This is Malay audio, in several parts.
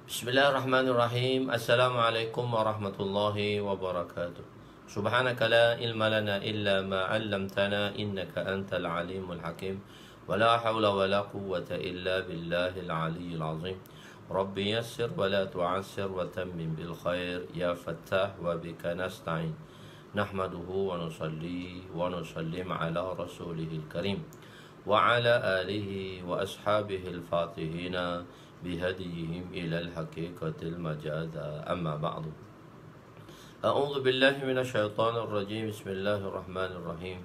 Bismillahirrahmanirrahim. Assalamualaikum warahmatullahi wabarakatuh. Subhanaka la ilma lana illa ma 'allamtana innaka antal alimul hakim. Wa la hawla wa la quwwata illa billahil aliyyil azim. Rabbi yassir wa la tu'assir wa tammim bil khair ya fattah wa bika nasta'in. Nahmaduhu wa nusalli wa nusallim ala rasulihil karim wa ala alihi wa ashabihil fatihina بهديهم إلى الحقيقة المجاذة أما بعد أعوذ بالله من الشيطان الرجيم بسم الله الرحمن الرحيم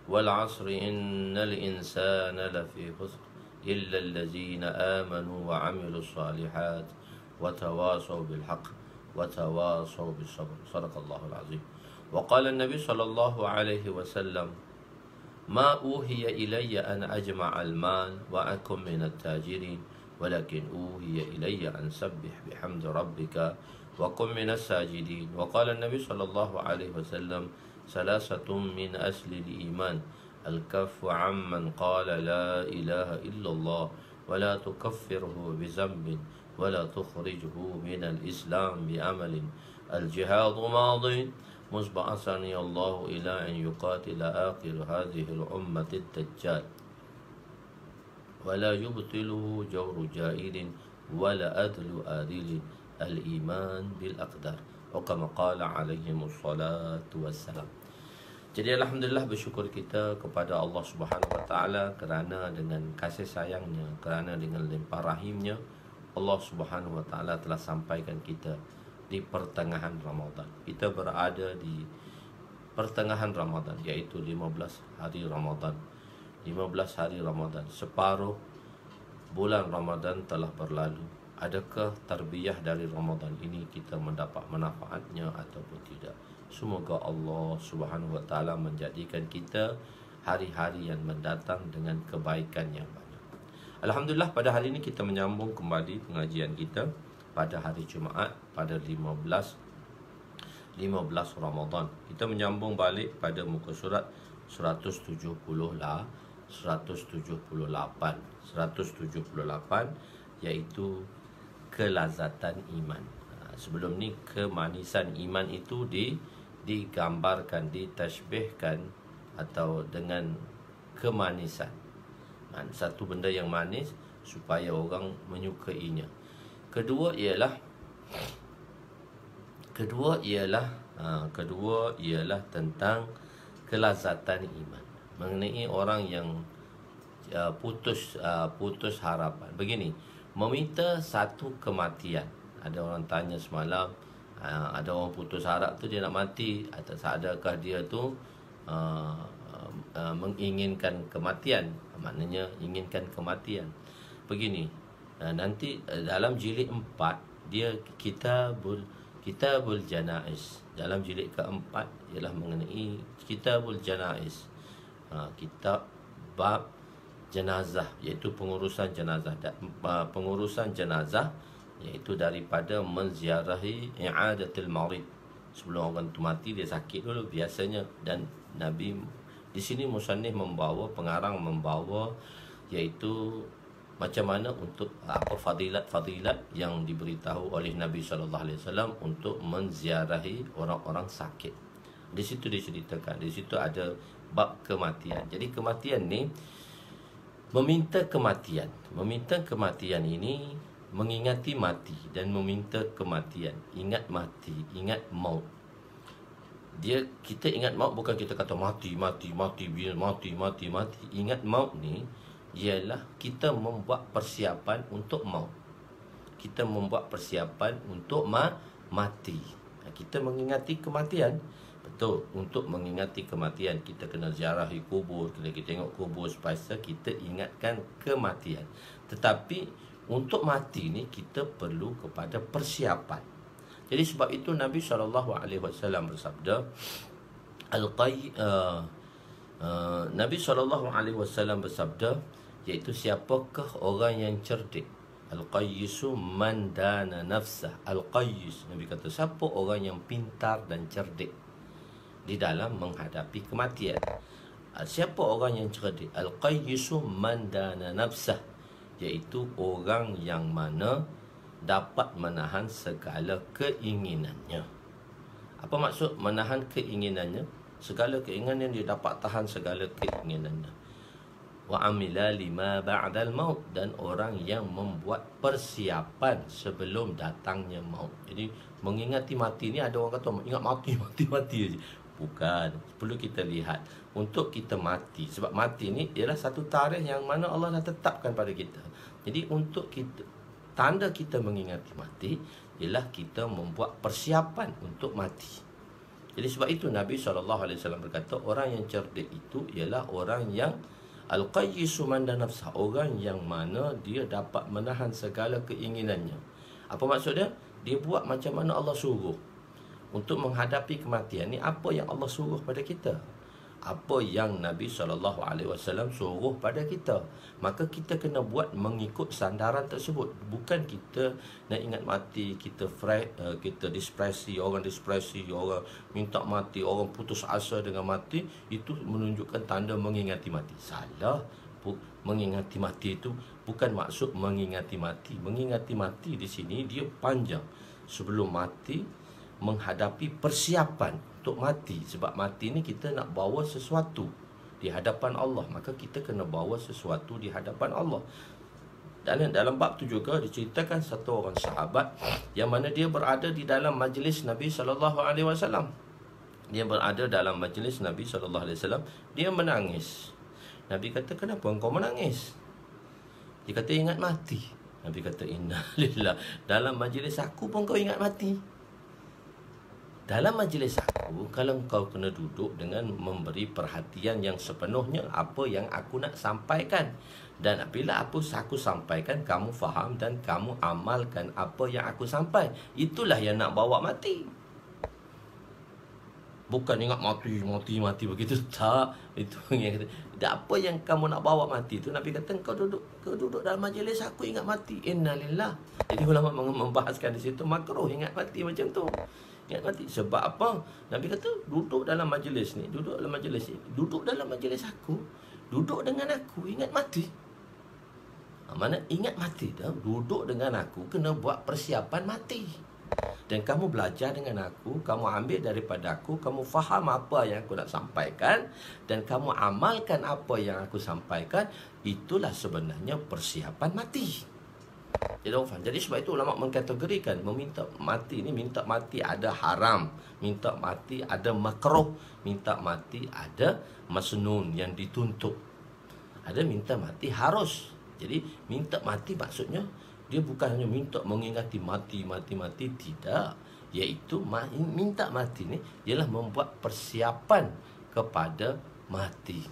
والعصر إن الإنسان لفي خسر إلا الذين آمنوا وعملوا الصالحات وتواصوا بالحق وتواصوا بالصبر صدق الله العظيم وقال النبي صلى الله عليه وسلم ما أوحي إلي أن أجمع المال وأكن من التاجرين ولكن أوحي إلي أن سبح بحمد ربك وقم من الساجدين وقال النبي صلى الله عليه وسلم ثلاثة من أصل الإيمان الكف عمن قال لا إله إلا الله ولا تكفره بذنب ولا تخرجه من الإسلام بعمل الجهاد ماض مصبعثني الله إلى أن يقاتل آخر هذه الأمة الدجال ولا يبطله جور جائر ولا أدل آدل الإيمان بالأقدار وكما قال عليهم الصلاة والسلام. Jadi alhamdulillah, bersyukur kita kepada Allah Subhanahu wa taala kerana dengan kasih sayangnya, kerana dengan limpah rahimnya, Allah Subhanahu wa taala telah sampaikan kita di pertengahan Ramadan. Kita berada di pertengahan Ramadan, iaitu 15 hari Ramadan. 15 hari Ramadan, separuh bulan Ramadan telah berlalu. Adakah tarbiyah dari Ramadan ini kita mendapat manfaatnya ataupun tidak? Semoga Allah Subhanahu wa taala menjadikan kita hari-hari yang mendatang dengan kebaikan yang banyak. Alhamdulillah, pada hari ini kita menyambung kembali pengajian kita pada hari Jumaat pada 15 Ramadan. Kita menyambung balik pada muka surat 178, iaitu kelazatan iman. Sebelum ni kemanisan iman itu digambarkan, ditashbihkan atau dengan kemanisan. Satu benda yang manis supaya orang menyukainya. Kedua ialah tentang kelazatan iman, mengenai orang yang putus harapan. Begini, meminta satu kematian. Ada orang tanya semalam, ada orang putus harap tu dia nak mati, atau adakah dia tu menginginkan kematian? Maknanya inginkan kematian. Begini, nanti dalam jilid 4 dia kitabul janaiz. Dalam jilid keempat ialah mengenai kitabul janaiz. Kitab bab jenazah, iaitu pengurusan jenazah. Pengurusan jenazah iaitu daripada menziarahi i'adatul marid. Sebelum orang tu mati, dia sakit dulu biasanya, dan Nabi di sini musannif pengarang membawa iaitu macam mana untuk fadilat-fadilat yang diberitahu oleh Nabi SAW untuk menziarahi orang-orang sakit. Di situ diceritakan, di situ ada bab kematian. Jadi kematian ni, meminta kematian. Meminta kematian ini mengingati mati dan meminta kematian. Ingat mati, ingat maut. Kita ingat maut bukan kita kata mati. Ingat maut ni ialah kita membuat persiapan untuk maut. Kita membuat persiapan untuk mati. Kita mengingati kematian. Betul, untuk mengingati kematian kita kena ziarahi kubur, kita tengok kubur supaya kita ingatkan kematian. Tetapi untuk mati ni kita perlu kepada persiapan. Jadi sebab itu Nabi SAW bersabda, Nabi SAW bersabda, iaitu siapakah orang yang cerdik? Al-qayyisu man dana nafsah. Al-qayyis, Nabi kata, siapa orang yang pintar dan cerdik di dalam menghadapi kematian? Siapa orang yang cerdik? Al-qayyisu man dana nafsah, iaitu orang yang mana dapat menahan segala keinginannya. Apa maksud menahan keinginannya? Segala keinginan dia dapat tahan segala keinginannya. Wa amila lima ba'dal maut, dan orang yang membuat persiapan sebelum datangnya maut. Jadi mengingati mati ni, ada orang kata ingat mati aja. Bukan, perlu kita lihat untuk kita mati. Sebab mati ni ialah satu tarikh yang mana Allah dah tetapkan pada kita. Jadi untuk kita, tanda kita mengingati mati ialah kita membuat persiapan untuk mati. Jadi sebab itu Nabi SAW berkata, orang yang cerdik itu ialah orang yang al-qayyisu man nafsah, orang yang mana dia dapat menahan segala keinginannya. Apa maksud dia? Dia buat macam mana Allah suruh. Untuk menghadapi kematian ni, apa yang Allah suruh pada kita, apa yang Nabi SAW suruh pada kita, maka kita kena buat mengikut sandaran tersebut. Bukan kita nak ingat mati, kita dispresi, orang minta mati, orang putus asa dengan mati. Itu menunjukkan tanda mengingati mati. Salah. Mengingati mati itu bukan maksud mengingati mati. Mengingati mati di sini dia panjang. Sebelum mati, menghadapi persiapan untuk mati. Sebab mati ni kita nak bawa sesuatu di hadapan Allah, maka kita kena bawa sesuatu di hadapan Allah. Dan dalam bab tu juga diceritakan satu orang sahabat yang mana dia berada di dalam majlis Nabi SAW. Dia berada dalam majlis Nabi SAW. Dia menangis. Nabi kata, kenapa engkau menangis? Dia kata, ingat mati. Nabi kata, inna lillah, dalam majlis aku pun kau ingat mati. Dalam majlis aku, kalau kau kena duduk dengan memberi perhatian yang sepenuhnya apa yang aku nak sampaikan. Dan apabila aku sampaikan, kamu faham dan kamu amalkan apa yang aku sampai. Itulah yang nak bawa mati. Bukan ingat mati begitu. Tak. Itu yang kata, apa yang kamu nak bawa mati itu. Nabi kata, kau duduk dalam majlis aku ingat mati. Innalillah. Jadi ulama membahaskan di situ makruh ingat mati macam tu. Ingat mati. Sebab apa? Nabi kata, duduk dalam majlis ni, duduk dalam majlis aku, duduk dengan aku, ingat mati. Mana ingat mati dah, duduk dengan aku, kena buat persiapan mati. Dan kamu belajar dengan aku, kamu ambil daripada aku, kamu faham apa yang aku nak sampaikan, dan kamu amalkan apa yang aku sampaikan. Itulah sebenarnya persiapan mati. Jadi sebab itu ulama mengkategorikan meminta mati ni, minta mati ada haram, minta mati ada makruh, minta mati ada masnun yang dituntut, ada minta mati harus. Jadi minta mati maksudnya dia bukan hanya minta mengingati mati, tidak. Iaitu minta mati ni ialah membuat persiapan kepada mati.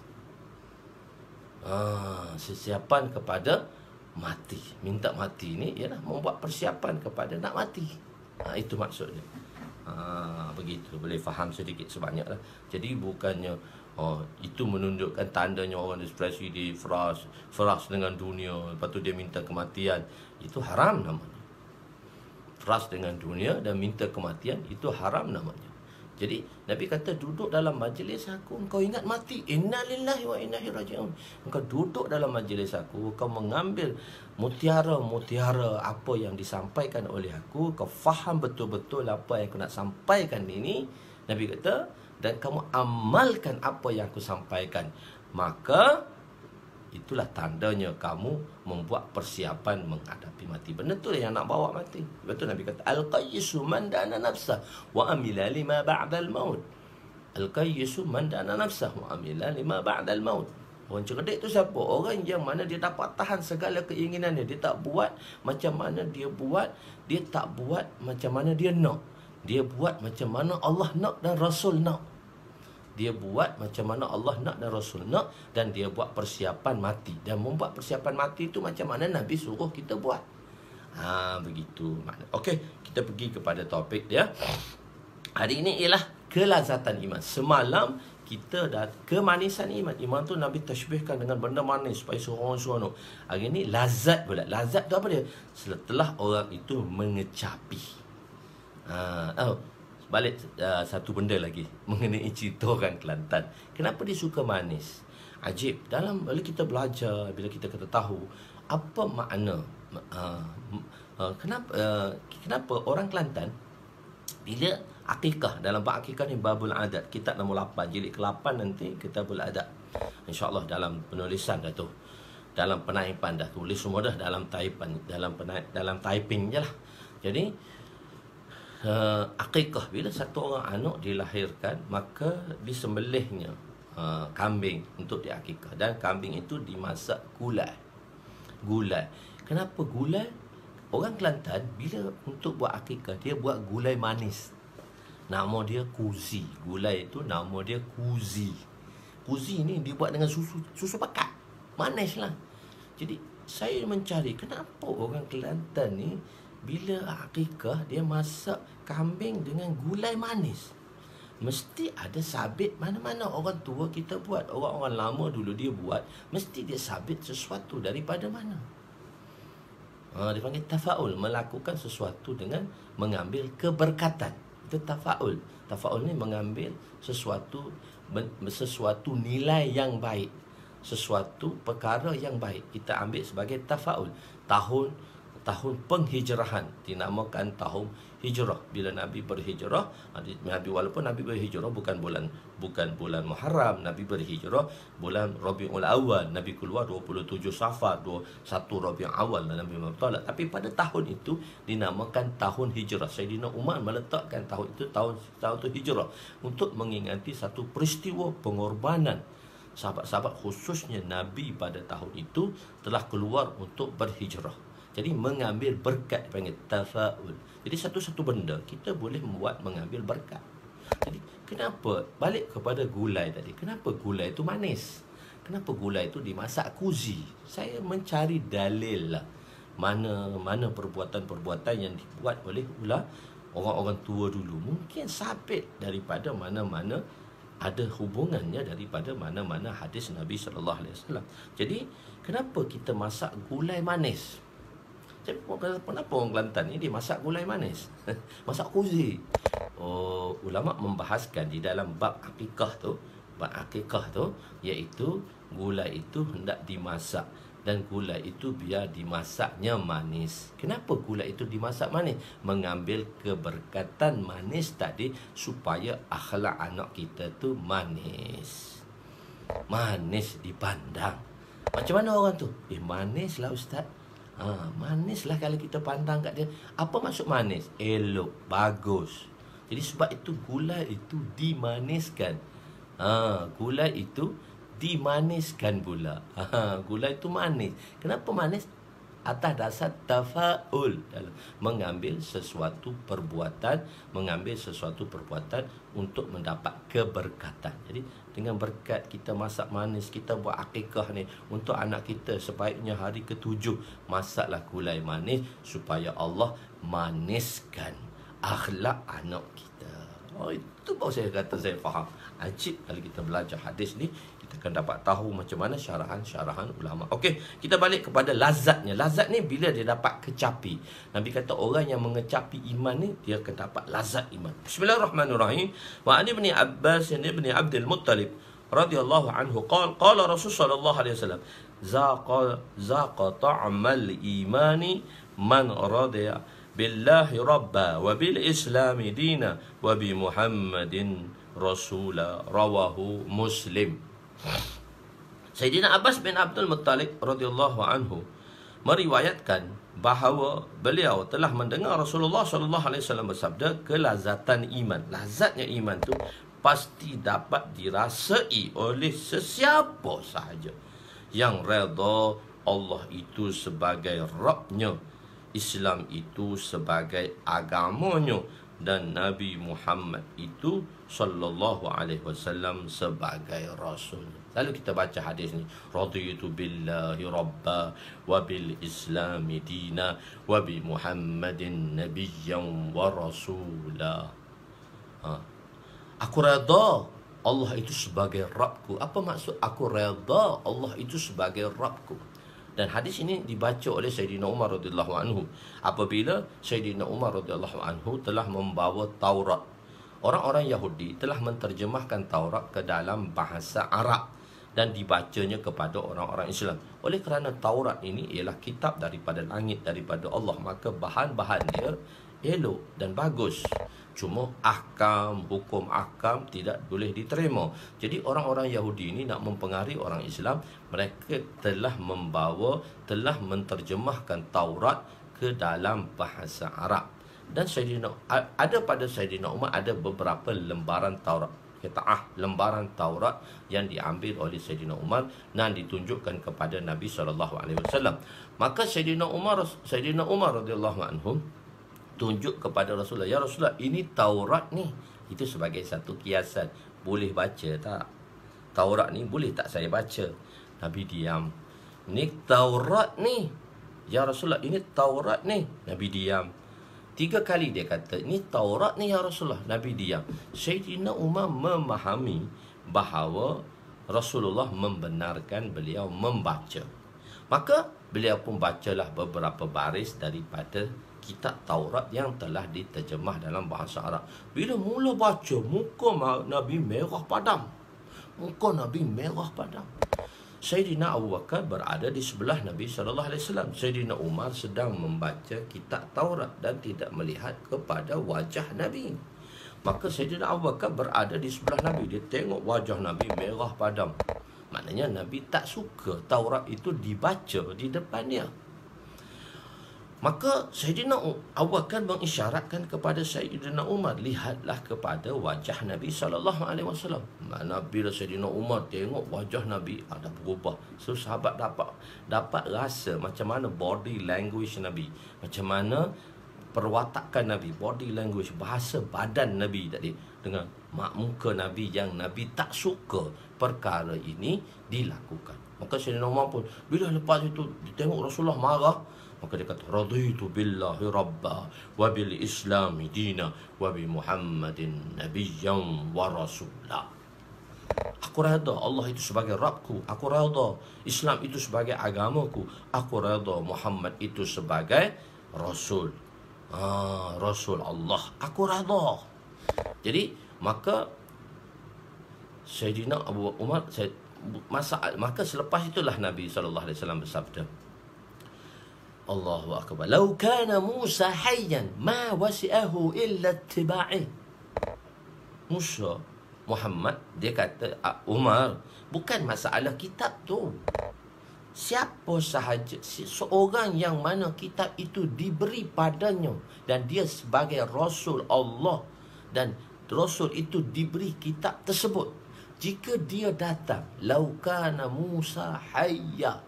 Persiapan kepada mati. Minta mati ni ialah membuat persiapan kepada nak mati. Itu maksudnya. Begitu, boleh faham sedikit sebanyak lah. Jadi bukannya itu menunjukkan tandanya orang depresi, di frus dengan dunia, lepas tu dia minta kematian. Itu haram namanya. Frus dengan dunia dan minta kematian, itu haram namanya. Jadi Nabi kata, duduk dalam majlis aku, engkau ingat mati. Inna lillahi wa inna ilaihi raji'un. Engkau duduk dalam majlis aku, kau mengambil mutiara-mutiara apa yang disampaikan oleh aku, kau faham betul-betul apa yang aku nak sampaikan ini. Nabi kata, dan kamu amalkan apa yang aku sampaikan, maka itulah tandanya kamu membuat persiapan menghadapi mati. Benda tu yang nak bawa mati. Betul Nabi kata, al-qayyisu man dana nafsah wa amila lima ba'dal maut. Al-qayyisu man dana nafsah wa amila lima ba'dal maut. Orang cerdik tu siapa? Orang yang mana dia dapat tahan segala keinginannya. Dia tak buat macam mana dia buat, dia tak buat macam mana dia nak. Dia buat macam mana Allah nak dan Rasul nak. Dia buat macam mana Allah nak dan Rasul nak, dan dia buat persiapan mati. Dan membuat persiapan mati itu macam mana Nabi suruh kita buat. Begitu makna. Okey, kita pergi kepada topik dia. Hari ini ialah kelazatan iman. Semalam kita dah kemanisan iman. Iman tu Nabi tashbihkan dengan benda manis supaya seronok. Hari ini lazat pula. Lazat tu apa dia? Setelah orang itu mengecapi. Balik satu benda lagi mengenai cerita orang Kelantan. Kenapa dia suka manis? Ajib. Bila kita belajar, bila kita kata tahu apa makna Kenapa orang Kelantan bila akikah, dalam bab akikah ni babul adat, kitab nombor 8 jilid ke-8 nanti kitabul adat, InsyaAllah dalam penulisan dah tu, dalam penaipan dah tulis semua dah dalam taipan, dalam typing je lah. Jadi akikah, bila satu orang anak dilahirkan, maka disembelihnya kambing untuk diakikah, dan kambing itu dimasak gulai. Kenapa gulai? Orang Kelantan bila untuk buat akikah, dia buat gulai manis. Nama dia kuzi. Gulai itu nama dia kuzi. Kuzi ni dibuat dengan susu pekat. Manis lah. Jadi saya mencari kenapa orang Kelantan ni bila akikah dia masak kambing dengan gulai manis. Mesti ada sabit mana-mana orang tua kita buat. Orang-orang lama dulu dia buat, mesti dia sabit sesuatu daripada mana. Dia panggil tafaul, melakukan sesuatu dengan mengambil keberkatan. Itu tafaul. Tafaul ni mengambil sesuatu nilai yang baik, sesuatu perkara yang baik, kita ambil sebagai tafaul. Tahun penghijrahan dinamakan tahun hijrah. Bila Nabi berhijrah, walaupun Nabi berhijrah bukan bulan Muharram, Nabi berhijrah bulan Rabiul Awal. Nabi keluar 27 Safar, 1 Rabiul Awal Nabi bertolak. Tapi pada tahun itu dinamakan tahun hijrah. Sayyidina Umar meletakkan tahun itu tahun itu hijrah untuk mengingati satu peristiwa pengorbanan sahabat-sahabat, khususnya Nabi pada tahun itu telah keluar untuk berhijrah. Jadi mengambil berkat, panggil tafaul. Jadi satu-satu benda kita boleh mengambil berkat. Jadi kenapa, balik kepada gulai tadi, kenapa gulai itu manis? Kenapa gulai itu dimasak kuzi? Saya mencari dalil lah, mana perbuatan-perbuatan yang dibuat oleh orang-orang tua dulu. Mungkin sabit daripada mana-mana, ada hubungannya daripada mana-mana hadis Nabi SAW. Jadi kenapa kita masak gulai manis? Kenapa orang Kelantan ni dia masak gulai manis? Masak kuzi. Ulama membahaskan di dalam bab akikah tu, iaitu gulai itu hendak dimasak, dan gulai itu biar dimasaknya manis. Kenapa gulai itu dimasak manis? Mengambil keberkatan manis tadi, supaya akhlak anak kita tu manis. Manis dipandang. Macam mana orang tu? Manis lah Ustaz. Manis lah kalau kita pandang kat dia. Apa maksud manis? Elok, bagus. Jadi sebab itu gulai itu dimaniskan. Gulai itu dimaniskan pula. Gulai itu manis. Kenapa manis? Atas dasar tafaul, mengambil sesuatu perbuatan untuk mendapat keberkatan. Jadi dengan berkat kita masak manis, kita buat akikah ni untuk anak kita, sebaiknya hari ke-7 masaklah gulai manis supaya Allah maniskan akhlak anak kita. Itu baru saya kata saya faham. Ajib kalau kita belajar hadis ni, kita akan dapat tahu macam mana syarahan ulama. Okey, kita balik kepada lazatnya. Lazat ni bila dia dapat kecapi. Nabi kata orang yang mengecapi iman ni, dia akan dapat lazat iman. Bismillahirrahmanirrahim. Wa ani ibn Abbas ibn Abdul Muttalib radhiyallahu anhu qala Rasul sallallahu alaihi wasallam zaqa ta'mal imani man radiya billahi rabba wa bil islami dina wa bi Muhammadin rasula, rawahu Muslim. Sayyidina Abbas bin Abdul Muttalib radhiyallahu anhu meriwayatkan bahawa beliau telah mendengar Rasulullah sallallahu alaihi wasallam bersabda, kelazatan iman, lazatnya iman tu pasti dapat dirasai oleh sesiapa sahaja yang redha Allah itu sebagai Rabbnya, Islam itu sebagai agamanya, dan Nabi Muhammad itu sallallahu alaihi wasallam sebagai rasul. Lalu kita baca hadis ni, raditu billahi rabba wa bil islami dina wa bi Muhammadin nabiyyan wa rasula. Aku redha Allah itu sebagai Rabbku. Apa maksud aku redha Allah itu sebagai Rabbku? Dan hadis ini dibaca oleh Sayyidina Umar radhiyallahu anhu apabila Sayyidina Umar radhiyallahu anhu telah membawa Taurat. Orang-orang Yahudi telah menterjemahkan Taurat ke dalam bahasa Arab. dan dibacanya kepada orang-orang Islam. Oleh kerana Taurat ini ialah kitab daripada langit, daripada Allah, maka bahan-bahan dia elok dan bagus. Cuma hukum ahkam tidak boleh diterima. Jadi orang-orang Yahudi ini nak mempengaruhi orang Islam, mereka telah menterjemahkan Taurat ke dalam bahasa Arab. Dan pada Saidina Umar ada beberapa lembaran Taurat, lembaran Taurat yang diambil oleh Saidina Umar dan ditunjukkan kepada Nabi SAW. Maka Saidina Umar radhiyallahu anhu tunjuk kepada Rasulullah, ya Rasulullah, ini Taurat ni, itu sebagai satu kiasan, boleh baca tak? Taurat ni boleh tak saya baca? Nabi diam. Ni Taurat ni, ya Rasulullah, ini Taurat ni. Nabi diam. 3 kali dia kata, ini Taurat ni ya Rasulullah. Nabi diam. Sayyidina Umar memahami bahawa Rasulullah membenarkan beliau membaca. Maka beliau pun bacalah beberapa baris daripada kitab Taurat yang telah diterjemah dalam bahasa Arab. Bila mula baca, muka Nabi merah padam. Sayyidina Abu Bakar berada di sebelah Nabi SAW. Sayyidina Umar sedang membaca kitab Taurat dan tidak melihat kepada wajah Nabi. Maka Sayyidina Abu Bakar berada di sebelah Nabi. Dia tengok wajah Nabi merah padam. Maknanya Nabi tak suka Taurat itu dibaca di depan dia. Maka Sayyidina Abu Bakar mengisyaratkan kepada Sayyidina Umar, lihatlah kepada wajah Nabi SAW. Mana bila Sayyidina Umar tengok wajah Nabi ada berubah. So sahabat dapat rasa macam mana body language Nabi, macam mana perwatakan Nabi, body language, bahasa badan Nabi tadi, dengan muka Nabi yang Nabi tak suka perkara ini dilakukan. Maka Sayyidina Umar pun bila lepas itu tengok Rasulullah marah, maka dia kata, raditu billahi rabba wa bil islami dina wa bi Muhammadin nabiyyan wa rasulah. Aku reda Allah itu sebagai Rabbku, aku reda Islam itu sebagai agamaku, aku reda Muhammad itu sebagai Rasul. Rasul Allah, aku reda. Jadi maka Sayyidina Abu Umar maka selepas itulah Nabi SAW bersabda, Allahu Akbar, lau kana Musa hayyan ma wasi'ahu illa ittiba'i. Muhammad, dia kata Umar, bukan masalah kitab tu. Siapa sahaja, seorang yang mana kitab itu diberi padanya dan dia sebagai Rasul Allah dan Rasul itu diberi kitab tersebut, jika dia datang, lau kana Musa hayya,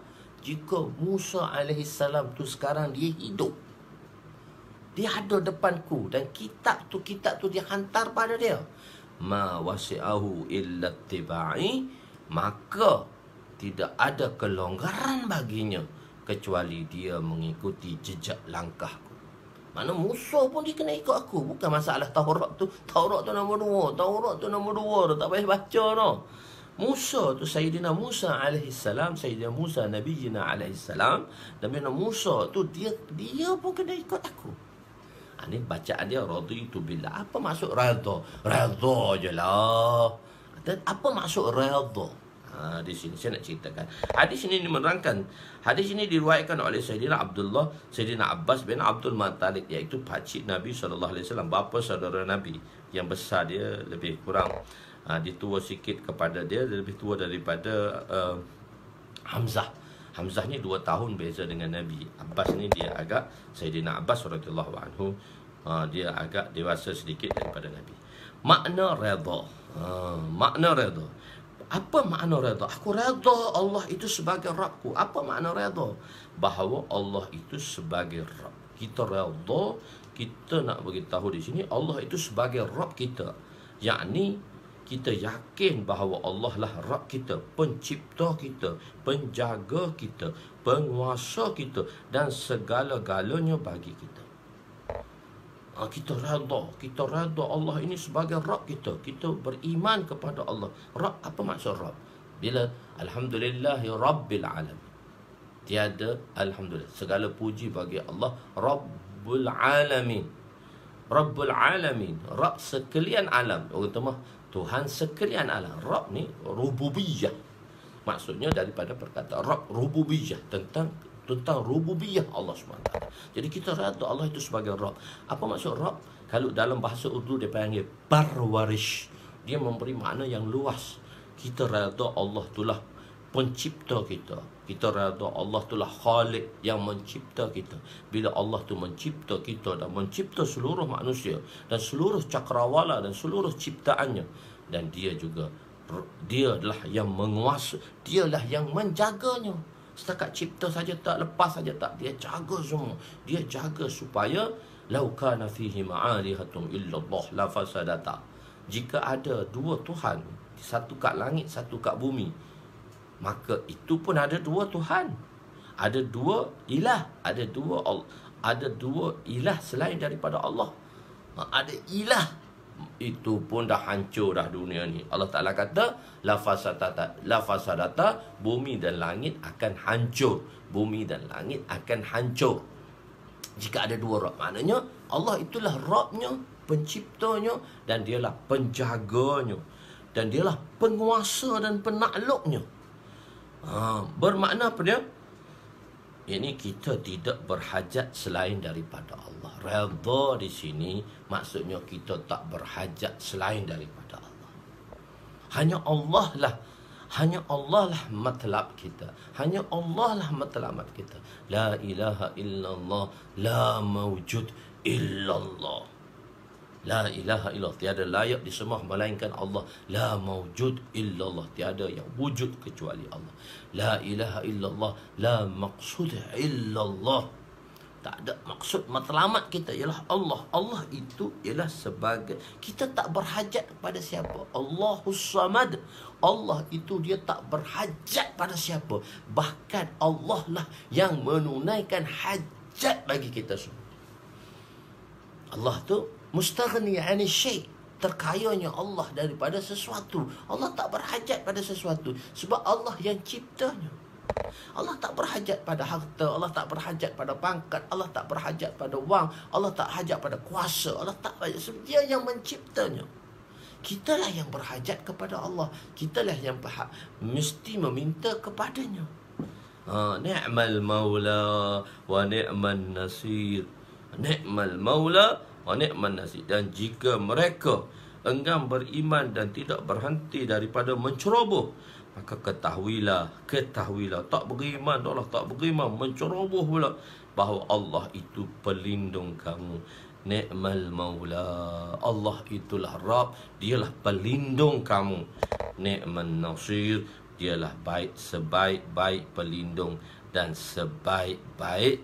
jika Musa alaihissalam tu sekarang dia hidup, dia ada depanku dan kitab tu dia hantar pada dia, ma wasi'ahu illa tiba'i, maka tidak ada kelonggaran baginya kecuali dia mengikuti jejak langkahku. Mana musuh pun dia kena ikut aku. Bukan masalah Taurat tu nombor 2, Taurat tu nombor 2, tak payah baca no. Musa tu Sayyidina Musa alaihissalam, Sayyidina Musa Nabiyina alaihissalam, Nabi Musa tu dia pun kena ikut aku. Ini bacaan dia, raditu billah. Apa maksud redha? Redha je lah. Dan apa maksud redha? Di sini saya nak ceritakan. Hadis ini menerangkan. Hadis ini diriwayatkan oleh Sayyidina Abbas bin Abdul Muttalib, iaitu pakcik Nabi SAW, bapa saudara Nabi. Yang besar dia lebih kurang dia tua sikit kepada dia, lebih tua daripada Hamzah. Hamzah ni 2 tahun beza dengan Nabi. Abbas ni dia agak, Sayyidina Abbas radhiyallahu anhu, dia agak dewasa sedikit daripada Nabi. Makna redha. Makna redha. Apa makna redha? Aku redha Allah itu sebagai Rabbku. Apa makna redha? Bahawa Allah itu sebagai Rabb. Kita redha, kita nak beritahu di sini Allah itu sebagai Rabb kita. Yakni kita yakin bahawa Allah lah Rabb kita, pencipta kita, penjaga kita, penguasa kita dan segala-galanya bagi kita. Kita redha Allah ini sebagai Rabb kita. Kita beriman kepada Allah. Rabb, apa maksud Rabb? Bila alhamdulillahi rabbil alamin, tiada alhamdulillah, segala puji bagi Allah Rabbul alamin. Rabbul alamin, Rabb sekalian alam. Orang tu mah Tuhan sekalian alam. Rabb ni rububiyah. Maksudnya daripada perkataan Rabb, rububiyah, tentang rububiyah Allah SWT. Jadi kita reda Allah itu sebagai Rabb. Apa maksud Rabb? Kalau dalam bahasa Urdu dia panggil parwarish. Dia memberi makna yang luas. Kita reda Allah itulah pencipta kita. Kita reda Allah itulah Khalik yang mencipta kita. Bila Allah tu mencipta kita dan mencipta seluruh manusia dan seluruh cakrawala dan seluruh ciptaannya, dan dia adalah yang menguasai, dialah yang menjaganya. Setakat cipta saja tak, lepas saja tak, dia jaga semua. Dia jaga supaya lau kana fihi ma'alihatun illallah la fasadata. Jika ada dua Tuhan, satu kat langit, satu kat bumi, maka itu pun ada dua Tuhan. Ada dua ilah, ada dua ilah selain daripada Allah. Ada ilah, itu pun dah hancur dah dunia ni. Allah Ta'ala kata la fasadata, bumi dan langit akan hancur. Bumi dan langit akan hancur jika ada dua Rabb. Maknanya Allah itulah Rabbnya, penciptanya, dan dialah penjaganya, dan dialah penguasa dan penakluknya. Bermakna apa dia? Ini kita tidak berhajat selain daripada Allah. Redha di sini maksudnya kita tak berhajat selain daripada Allah. Hanya Allah lah matlab kita. Hanya Allah lah matlamat kita. La ilaha illallah, la mawjud illallah. La ilaha illallah, tiada layak disembah melainkan Allah. La mawjud illallah, tiada yang wujud kecuali Allah. La ilaha illallah, la maqsud illallah, tak ada maksud matlamat kita ialah Allah. Allah itu ialah sebagai, kita tak berhajat kepada siapa. Allahus Samad, Allah itu dia tak berhajat pada siapa. Bahkan Allah lah yang menunaikan hajat bagi kita semua. Allah tu mustaghni 'ani syai', terkayanya Allah daripada sesuatu. Allah tak berhajat pada sesuatu sebab Allah yang ciptanya. Allah tak berhajat pada harta, Allah tak berhajat pada pangkat, Allah tak berhajat pada wang, Allah tak hajat pada kuasa, Allah tak berhajat sebab dia yang menciptanya. Kitalah yang berhajat kepada Allah. Kitalah yang mesti meminta kepadanya. Ni'mal maula wa ni'man nasir. Ni'mal maula wa ni'man nasir. Dan jika mereka enggan beriman dan tidak berhenti daripada menceroboh, maka ketahuilah, tak beriman, Allah tak beriman, menceroboh pula, bahawa Allah itu pelindung kamu. Ni'mal maula, Allah itulah Rabb, dialah pelindung kamu. Ni'man nasir, dialah sebaik-baik pelindung dan sebaik-baik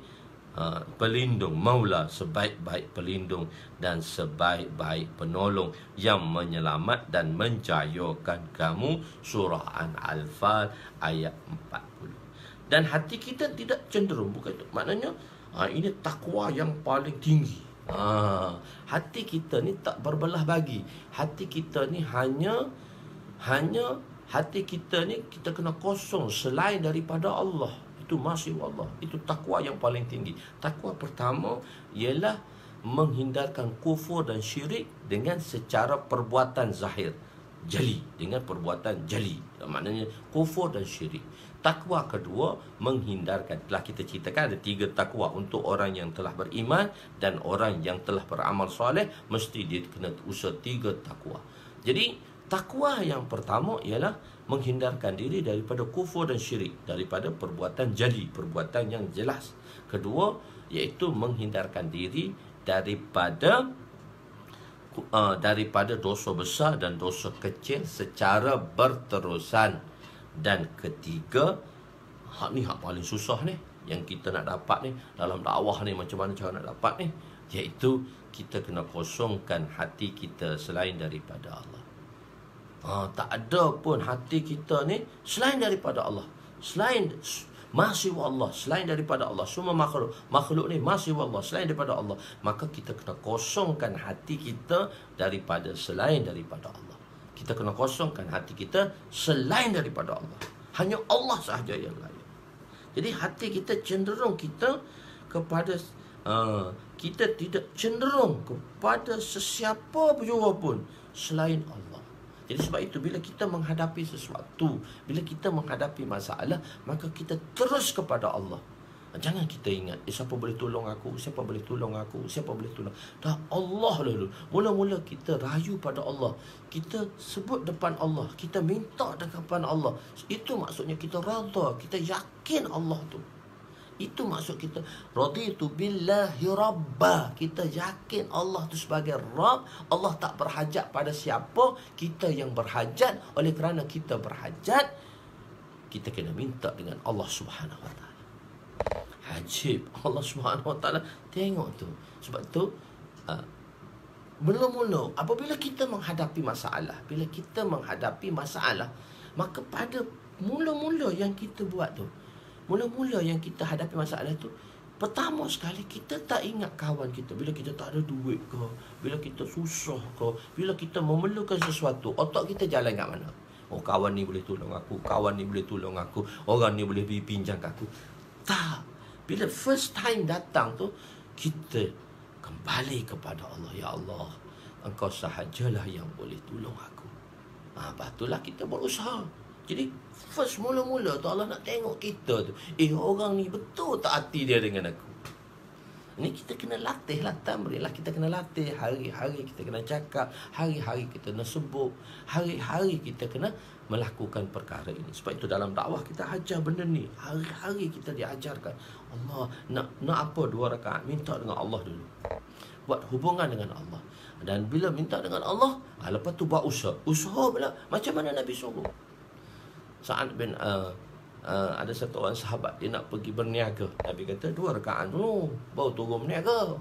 pelindung. Maula, sebaik-baik pelindung dan sebaik-baik penolong yang menyelamat dan menjayakan kamu. Surah Al-Anfal ayat 40. Dan hati kita tidak cenderung, bukan itu maknanya ini takwa yang paling tinggi. Hati kita ni tak berbelah bagi. Hati kita ni hanya hati kita ni kita kena kosong selain daripada Allah. Itu masih Allah. Itu takwa yang paling tinggi. Takwa pertama ialah menghindarkan kufur dan syirik dengan secara perbuatan zahir, jali, dengan perbuatan jali. Maknanya kufur dan syirik. Takwa kedua menghindarkan, telah kita ceritakan ada 3 takwa untuk orang yang telah beriman dan orang yang telah beramal soleh, mesti dia kena usaha 3 takwa. Jadi takwa yang pertama ialah menghindarkan diri daripada kufur dan syirik, daripada perbuatan jali, perbuatan yang jelas. Kedua iaitu menghindarkan diri daripada dosa besar dan dosa kecil secara berterusan. Dan ketiga, hak paling susah ni, yang kita nak dapat ni dalam dakwah ni, macam mana cara nak dapat ni, iaitu kita kena kosongkan hati kita selain daripada Allah. Tak ada pun hati kita ni selain daripada Allah, selain masih Allah, selain daripada Allah. Semua makhluk ni masih Allah, selain daripada Allah. Maka kita kena kosongkan hati kita daripada selain daripada Allah. Kita kena kosongkan hati kita selain daripada Allah. Hanya Allah sahaja yang layak. Jadi hati kita cenderung kita kepada kita tidak cenderung kepada sesiapa jua pun selain Allah. Jadi sebab itu bila kita menghadapi sesuatu, bila kita menghadapi masalah, maka kita terus kepada Allah. Jangan kita ingat, siapa boleh tolong aku, siapa boleh tolong aku, siapa boleh tolong. Dah Allah dulu. Mula-mula kita rayu pada Allah. Kita sebut depan Allah. Kita minta depan Allah. Itu maksudnya kita rada. Kita yakin Allah tu. Itu maksud kita raditu billahi rabba. Kita yakin Allah tu sebagai Rabb. Allah tak berhajat pada siapa. Kita yang berhajat. Oleh kerana kita berhajat, kita kena minta dengan Allah Subhanahu Wa Taala. Ajib, Allah Subhanahu Wa Taala tengok tu. Sebab tu mula-mula apabila kita menghadapi masalah, bila kita menghadapi masalah, maka pada mula-mula yang kita buat tu, mula-mula yang kita hadapi masalah tu, pertama sekali kita tak ingat kawan kita. Bila kita tak ada duit ke, bila kita susah ke, bila kita memerlukan sesuatu, otak kita jalan kat mana? Oh, kawan ni boleh tolong aku, kawan ni boleh tolong aku, orang ni boleh pinjam kat aku. Tak. Bila first time datang tu, kita kembali kepada Allah. Ya Allah, Engkau sahajalah yang boleh tolong aku. Patutlah kita berusaha. Jadi first mula-mula tu Allah nak tengok kita tu. Orang ni betul tak hati dia dengan aku. Ini kita kena latih lah, tamrin lah. Kita kena latih. Hari-hari kita kena cakap. Hari-hari kita kena sebut. Hari-hari kita kena melakukan perkara ini. Sebab itu dalam dakwah kita ajar benda ni. Hari-hari kita diajarkan. Allah nak apa 2 rakaat, minta dengan Allah dulu. Buat hubungan dengan Allah. Dan bila minta dengan Allah, lepas tu buat usaha. Usaha pula macam mana Nabi suruh. Sa'ad bin ada satu orang sahabat, dia nak pergi berniaga. Nabi kata 2 rakaat dulu baru turun berniaga.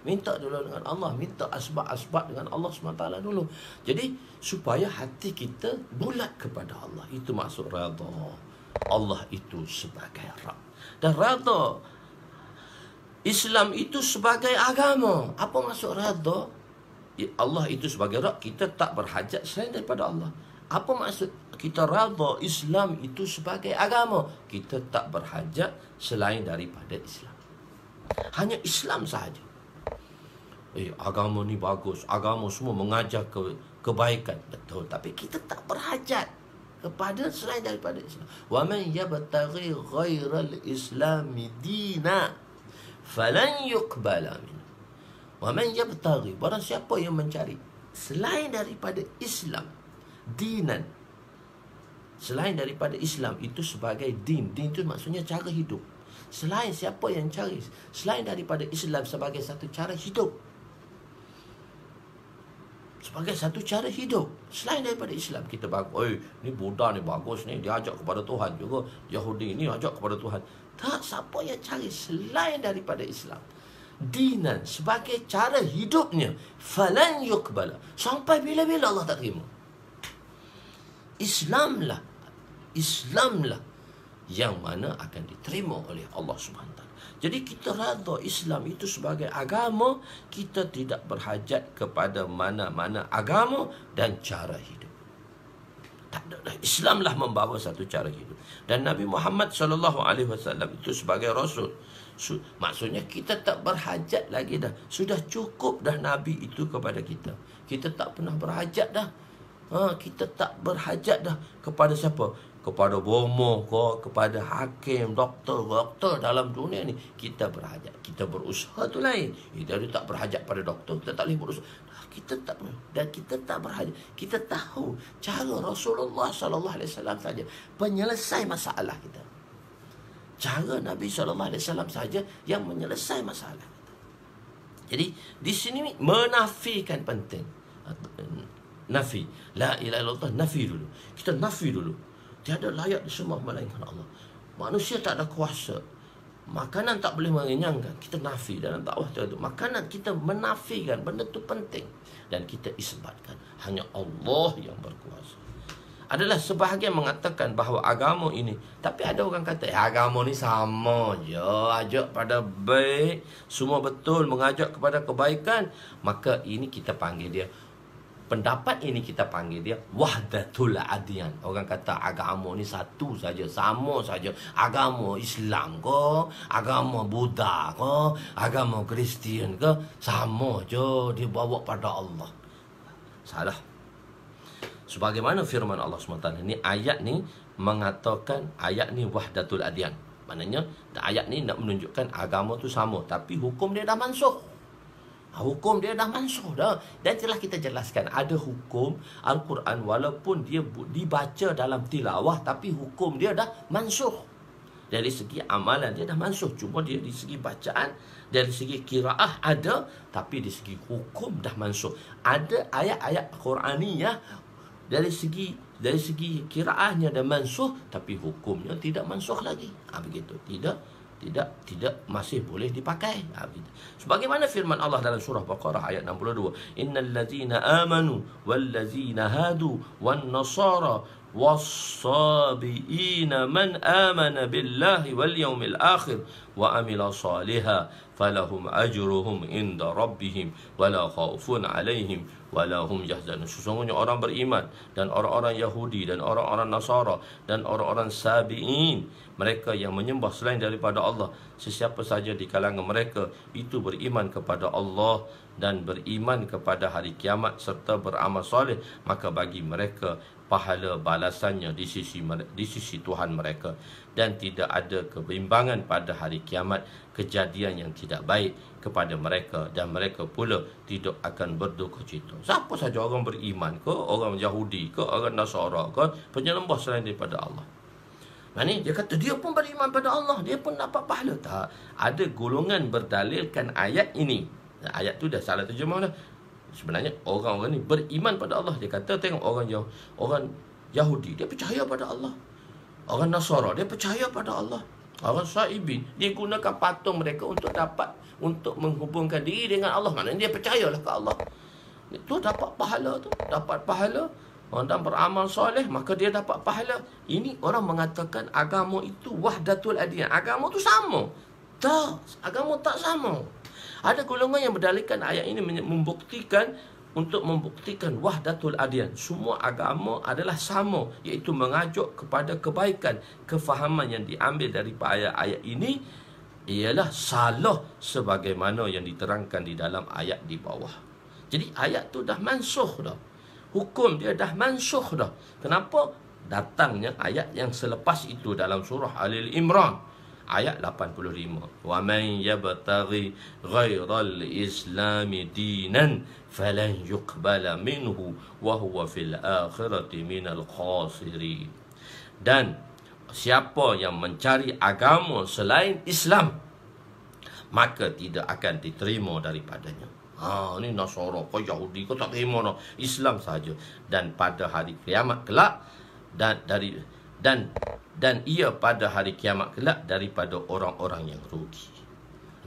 Minta dulu dengan Allah, minta asbab-asbab dengan Allah SWT dulu. Jadi supaya hati kita bulat kepada Allah. Itu maksud redha. Allah itu sebagai Rabb. Dan redha, Islam itu sebagai agama. Apa maksud redha? Allah itu sebagai Rabb, kita tak berhajat selain daripada Allah. Apa maksud kita redha Islam itu sebagai agama? Kita tak berhajat selain daripada Islam. Hanya Islam sahaja. Agama ni bagus, agama semua mengajar kebaikan, betul, tapi kita tak berhajat kepada selain daripada Islam. Wa man yabtaghi ghairal islami dina falan yuqbala min. Wa man yabtaghi, barang siapa yang mencari selain daripada Islam dinan, selain daripada Islam itu sebagai din. Din itu maksudnya cara hidup. Selain siapa yang cari selain daripada Islam sebagai satu cara hidup, sebagai satu cara hidup selain daripada Islam, kita bagus, ni Buddha ni bagus ni, dia ajak kepada Tuhan juga. Yahudi ni ajak kepada Tuhan. Tak, siapa yang cari selain daripada Islam dinan sebagai cara hidupnya, falan yuqbala, sampai bila-bila Allah tak terima. Islamlah yang mana akan diterima oleh Allah SWT. Jadi kita redha Islam itu sebagai agama. Kita tidak berhajat kepada mana-mana agama dan cara hidup. Tak ada. Islamlah membawa satu cara hidup. Dan Nabi Muhammad SAW itu sebagai Rasul. Maksudnya kita tak berhajat lagi dah. Sudah cukup dah Nabi itu kepada kita. Kita tak pernah berhajat dah. Kita tak berhajat dah kepada siapa? Kepada bomoh ke, kepada hakim, doktor dalam dunia ni. Kita berhajat. Kita berusaha tu lain. Kita tak berhajat pada doktor, kita tak boleh berusaha. Kita tak, dan kita tak berhajat. Kita tahu cara Rasulullah SAW saja penyelesai masalah kita. Cara Nabi SAW saja yang menyelesai masalah kita. Jadi di sini menafikan penting. Nafi. La ilaha illallah, nafi dulu. Kita nafi dulu. Tiada layak disembah melainkan Allah. Manusia tak ada kuasa. Makanan tak boleh mengenyangkan. Kita nafi dalam dakwah itu. Makanan kita menafikan. Benda itu penting. Dan kita isbatkan. Hanya Allah yang berkuasa. Adalah sebahagian mengatakan bahawa agama ini. Tapi ada orang kata, agama ni sama je. Ajak pada baik. Semua betul mengajak kepada kebaikan. Maka ini kita panggil dia, pendapat ini kita panggil dia wahdatul adyan. Orang kata agama ni satu saja, sama saja. Agama Islam ke, agama Buddha ke, agama Kristian ke, sama je, dibawa pada Allah. Salah. Sebagaimana firman Allah SWT. Ini ayat ni mengatakan, ayat ni wahdatul adyan. Maknanya ayat ni nak menunjukkan agama tu sama, tapi hukum dia dah mansuh. Hukum dia dah mansuh dah. Dan telah kita jelaskan, ada hukum Al-Quran walaupun dia dibaca dalam tilawah, tapi hukum dia dah mansuh. Dari segi amalan dia dah mansuh. Cuma dia dari segi bacaan, dari segi qiraah ada, tapi dari segi hukum dah mansuh. Ada ayat-ayat Quraniyah dari segi qiraahnya dah mansuh, tapi hukumnya tidak mansuh lagi. Begitu. Tidak masih boleh dipakai. Sebagaimana firman Allah dalam surah Baqarah ayat 62, innal ladzina amanu wal ladzina hadu wan nasara was-sabiina man amana billahi wal yawmil akhir wa amila salihan falahum ajruhum inda rabbihim wala khaufun alaihim wala hum yahzanun. Sesungguhnya orang beriman dan orang-orang Yahudi dan orang-orang Nasara dan orang-orang Sabi'in, mereka yang menyembah selain daripada Allah, sesiapa saja di kalangan mereka itu beriman kepada Allah dan beriman kepada hari kiamat serta beramal soleh, maka bagi mereka pahala balasannya di sisi Tuhan mereka, dan tidak ada kebimbangan pada hari kiamat, kejadian yang tidak baik kepada mereka, dan mereka pula tidak akan berduka cita. Siapa saja, orang beriman ke, orang Yahudi ke, orang Nasara ke, penyembah selain daripada Allah. Ini dia kata dia pun beriman pada Allah, dia pun dapat pahala. Tak ada golongan berdalilkan ayat ini. Ayat tu dah salah terjemah dah. Sebenarnya orang-orang ni beriman pada Allah. Dia kata tengok orang Yahudi, dia percaya pada Allah. Orang Nasara, dia percaya pada Allah. Orang Saibin, dia gunakan patung mereka untuk menghubungkan diri dengan Allah. Maknanya dia percayalah ke Allah. Itu dapat pahala tu, dapat pahala. Orang beramal soleh, maka dia dapat pahala. Ini orang mengatakan agama itu wahdatul adyan. Agama tu sama. Tak, agama tak sama. Ada golongan yang berdalilkan ayat ini membuktikan wahdatul adyan. Semua agama adalah sama, iaitu mengajuk kepada kebaikan. Kefahaman yang diambil daripada ayat ini ialah salah sebagaimana yang diterangkan di dalam ayat di bawah. Jadi ayat tu dah mansuh dah. Hukum dia dah mansuh dah. Kenapa? Datangnya ayat yang selepas itu dalam surah Al-Imran ayat 85. Wa man yabtaghi ghairal islami dinan falan yuqbala minhu wa huwa fil akhirati minal khasirin. Dan siapa yang mencari agama selain Islam, maka tidak akan diterima daripadanya. Ni Nasara ke Yahudi ke tak terima no. Islam saja. Dan pada hari kiamat kelak dan ia pada hari kiamat kelak daripada orang-orang yang rugi.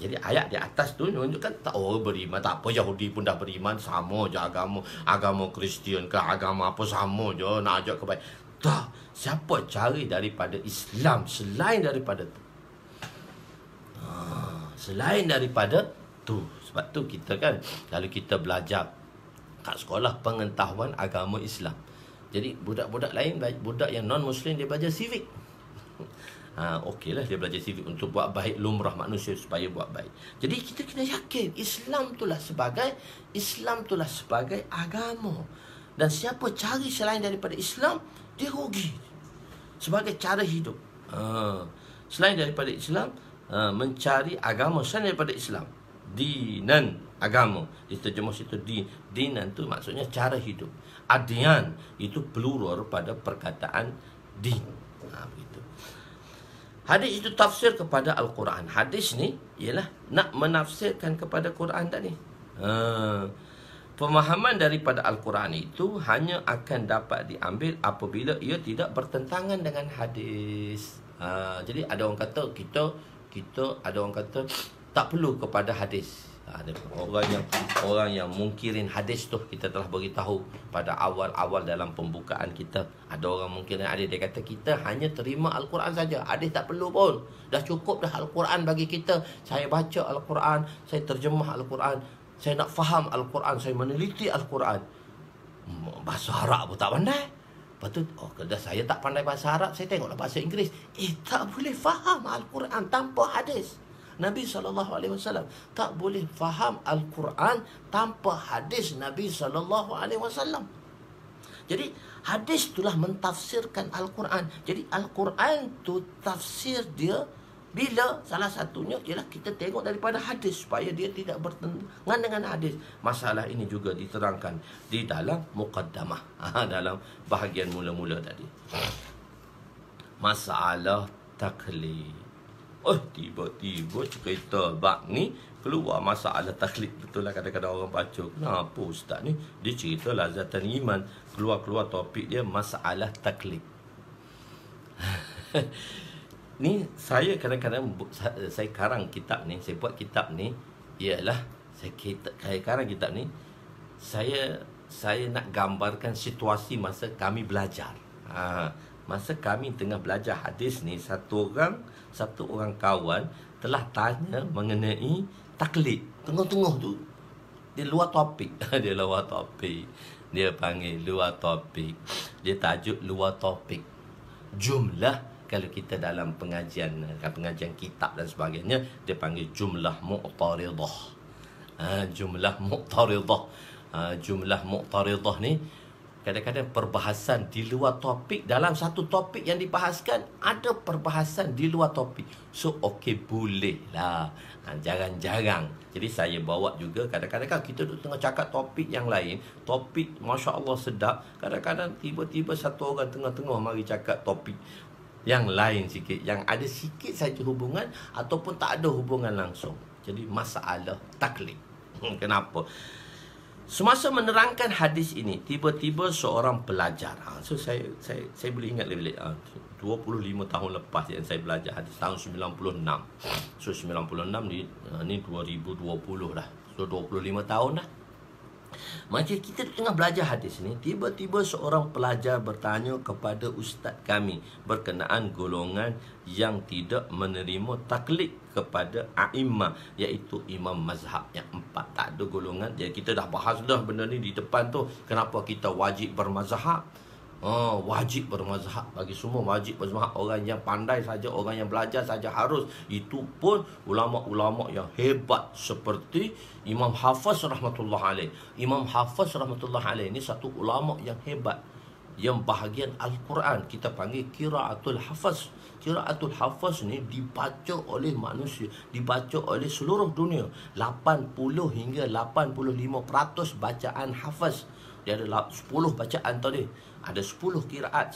Jadi ayat di atas tu menunjukkan tak beriman, tak apa, Yahudi pun dah beriman, sama je agama Kristian ke agama apa, sama je nak ajak kebaik. Tak, siapa cari daripada Islam selain daripada tu. Selain daripada tu. Sebab tu kita kan, kalau kita belajar kat sekolah pengetahuan agama Islam, jadi budak-budak lain, budak yang non-Muslim, dia belajar civic. Okeylah dia belajar civic untuk buat baik, lumrah manusia supaya buat baik. Jadi kita kena yakin Islam itulah sebagai agama. Dan siapa cari selain daripada Islam, dia rugi sebagai cara hidup. Selain daripada Islam, mencari agama selain daripada Islam, dinan, agama, diterjemah situ dinan tu maksudnya cara hidup. Adyan itu plural pada perkataan din. Begitu. Hadis itu tafsir kepada Al-Quran. Hadis ni ialah nak menafsirkan kepada Quran tadi. Pemahaman daripada Al-Quran itu hanya akan dapat diambil apabila ia tidak bertentangan dengan hadis. Jadi ada orang kata ada orang kata tak perlu kepada hadis. Ada orang yang mungkirin hadis tu, kita telah beritahu pada awal-awal dalam pembukaan kita. Ada orang mungkirin hadis, dia kata kita hanya terima Al-Quran saja, hadis tak perlu pun. Dah cukup dah Al-Quran bagi kita. Saya baca Al-Quran, saya terjemah Al-Quran, saya nak faham Al-Quran, saya meneliti Al-Quran. Bahasa Arab pun tak pandai. Lepas tu, kalau saya tak pandai bahasa Arab, saya tengoklah bahasa Inggeris. Tak boleh faham Al-Quran tanpa hadis. Nabi SAW tak boleh faham Al-Quran tanpa hadis Nabi SAW. Jadi hadis itulah mentafsirkan Al-Quran. Jadi Al-Quran tu tafsir dia bila salah satunya ialah kita tengok daripada hadis supaya dia tidak bertentangan dengan hadis. Masalah ini juga diterangkan di dalam muqaddamah, dalam bahagian mula-mula tadi. Masalah taklid. Oh, tiba-tiba cerita bab ni keluar masalah taklid. Betul lah kadang-kadang orang baca, kenapa ustaz ni dia cerita lazatan iman, keluar-keluar topik dia masalah taklid. Ni saya kadang-kadang saya karang kitab ni, saya buat kitab ni ialah saya karang kitab ni saya nak gambarkan situasi masa kami belajar. Masa kami tengah belajar hadis ni, satu orang kawan telah tanya mengenai taklid. Tengah-tengah tu dia luar topik. Dia luar topik. Dia panggil luar topik. Dia tajuk luar topik. Jumlah, kalau kita dalam pengajian kitab dan sebagainya, dia panggil jumlah mu'taridah. Jumlah mu'taridah. Jumlah mu'taridah ni kadang-kadang perbahasan di luar topik. Dalam satu topik yang dibahaskan, ada perbahasan di luar topik. So, okey, boleh lah. Jarang-jarang. Jadi, saya bawa juga. Kadang-kadang kita duduk tengah cakap topik yang lain. Topik, Masya Allah sedap. Kadang-kadang tiba-tiba satu orang tengah-tengah mari cakap topik yang lain sikit, yang ada sikit saja hubungan ataupun tak ada hubungan langsung. Jadi, masalah taklid. Kenapa? Semasa menerangkan hadis ini, tiba-tiba seorang pelajar. So saya boleh ingat lebih 25 tahun lepas yang saya belajar hadis, tahun 96. So 96 ni 2020 dah. So 25 tahun dah. Macam kita tengah belajar hadis ni, tiba-tiba seorang pelajar bertanya kepada ustaz kami berkenaan golongan yang tidak menerima taklid kepada a'immah, iaitu imam mazhab yang 4. Tak ada golongan. Jadi kita dah bahas dah benda ni di depan tu. Kenapa kita wajib bermazhab? Wajib bermazhab. Bagi semua wajib bermazhab. Orang yang pandai saja, orang yang belajar saja harus. Itu pun ulama-ulama yang hebat seperti Imam Hafiz rahmatullah alaih. Imam Hafiz rahmatullah alaih ni satu ulama yang hebat, yang bahagian Al-Quran kita panggil Qiraatul Hafiz. Qiraatul Hafiz ni dibaca oleh manusia, dibaca oleh seluruh dunia. 80 hingga 85% bacaan Hafiz. Dia ada 10 bacaan tadi. Ada 10 kiraat.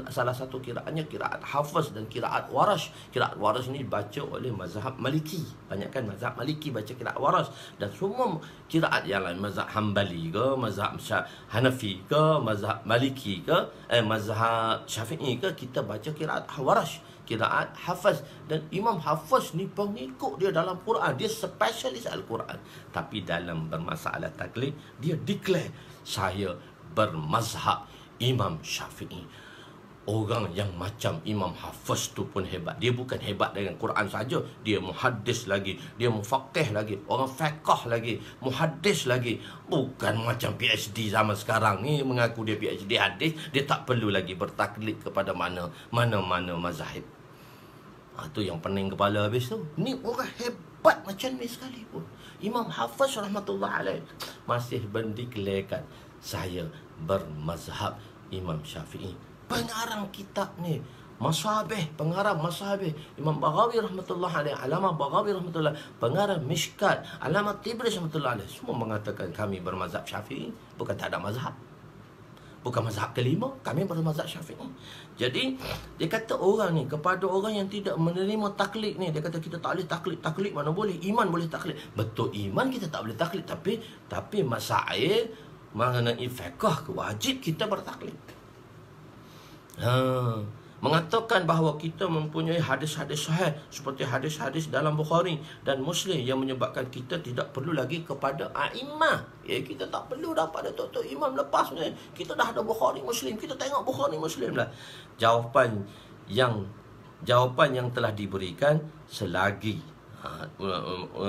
Salah satu kiraatnya kiraat Hafiz dan kiraat Warash. Kiraat Warash ni dibaca oleh mazhab Maliki. Banyakkan mazhab Maliki baca kiraat Warash. Dan semua kiraat yang lain, mazhab Hanbali ke, mazhab Hanafi ke, mazhab Maliki ke, mazhab Syafi'i ke, kita baca kiraat Warash, kiraat Hafiz. Dan Imam Hafiz ni pengikut dia dalam Quran. Dia spesialis Al-Quran. Tapi dalam bermasalah taklid, dia declare, saya bermazhab Imam Syafi'i. Orang yang macam Imam Hafiz tu pun hebat. Dia bukan hebat dengan Quran saja, dia muhaddis lagi, dia mufaqih lagi, orang fiqh lagi, muhaddis lagi. Bukan macam PhD zaman sekarang ni mengaku dia PhD hadis, dia tak perlu lagi bertaklid kepada mana-mana mazhab. Tu yang pening kepala habis tu. Ni orang hebat macam ni sekalipun. Imam Hafiz rahmatullah alaih masih mendeklarkan, saya bermazhab Imam Syafi'i. Pengarang kitab ni, pengarang Mashabih, Imam Baghawi rahmatullah alaih, Alamah Baghawi rahmatullah, pengarang Mishkat, Alamah Tibris rahmatullah alaih, semua mengatakan kami bermazhab Syafi'i. Bukan tak ada mazhab, bukan mazhab kelima, kami bermazhab Syafi'i. Jadi dia kata orang ni, kepada orang yang tidak menerima taklid ni, dia kata kita tak boleh taklid. Taklid mana boleh? Iman boleh taklid. Betul, iman kita tak boleh taklid, tapi masail mengenai fiqh wajib kita bertaklid. Mengatakan bahawa kita mempunyai hadis-hadis sahih seperti hadis-hadis dalam Bukhari dan Muslim yang menyebabkan kita tidak perlu lagi kepada a'immah. Kita tak perlu dah pada tok-tok imam lepas ni. Kita dah ada Bukhari Muslim, kita tengok Bukhari Muslim lah. Jawapan yang telah diberikan, selagi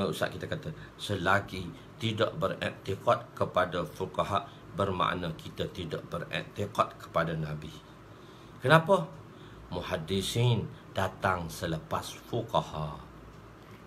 Ustaz kita kata, selagi tidak beriktikad kepada fuqaha, bermakna kita tidak beriktikad kepada Nabi. Kenapa? Muhaddisin datang selepas fuqaha.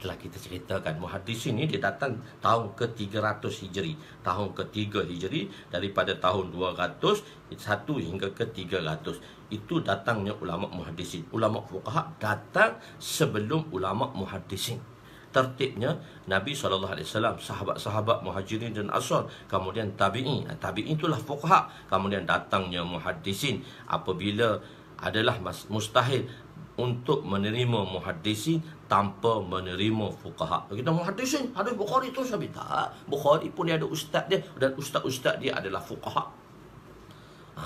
Telah kita ceritakan, muhaddisin ni dia datang tahun ke-300 Hijri, tahun ke-3 Hijri, daripada tahun 201 hingga ke-300. Itu datangnya ulama muhaddisin. Ulama fuqaha datang sebelum ulama muhaddisin. Tertibnya Nabi SAW, sahabat-sahabat Muhajirin dan Ansar, kemudian tabi'in. Tabi'in itulah fuqaha. Kemudian datangnya muhaddisin. Apabila adalah mustahil untuk menerima muhaddisin tanpa menerima fuqaha. Kita muhaddisin, hadis Bukhari tu sahabat. Tak, Bukhari pun dia ada ustaz dia, dan ustaz-ustaz dia adalah fuqaha.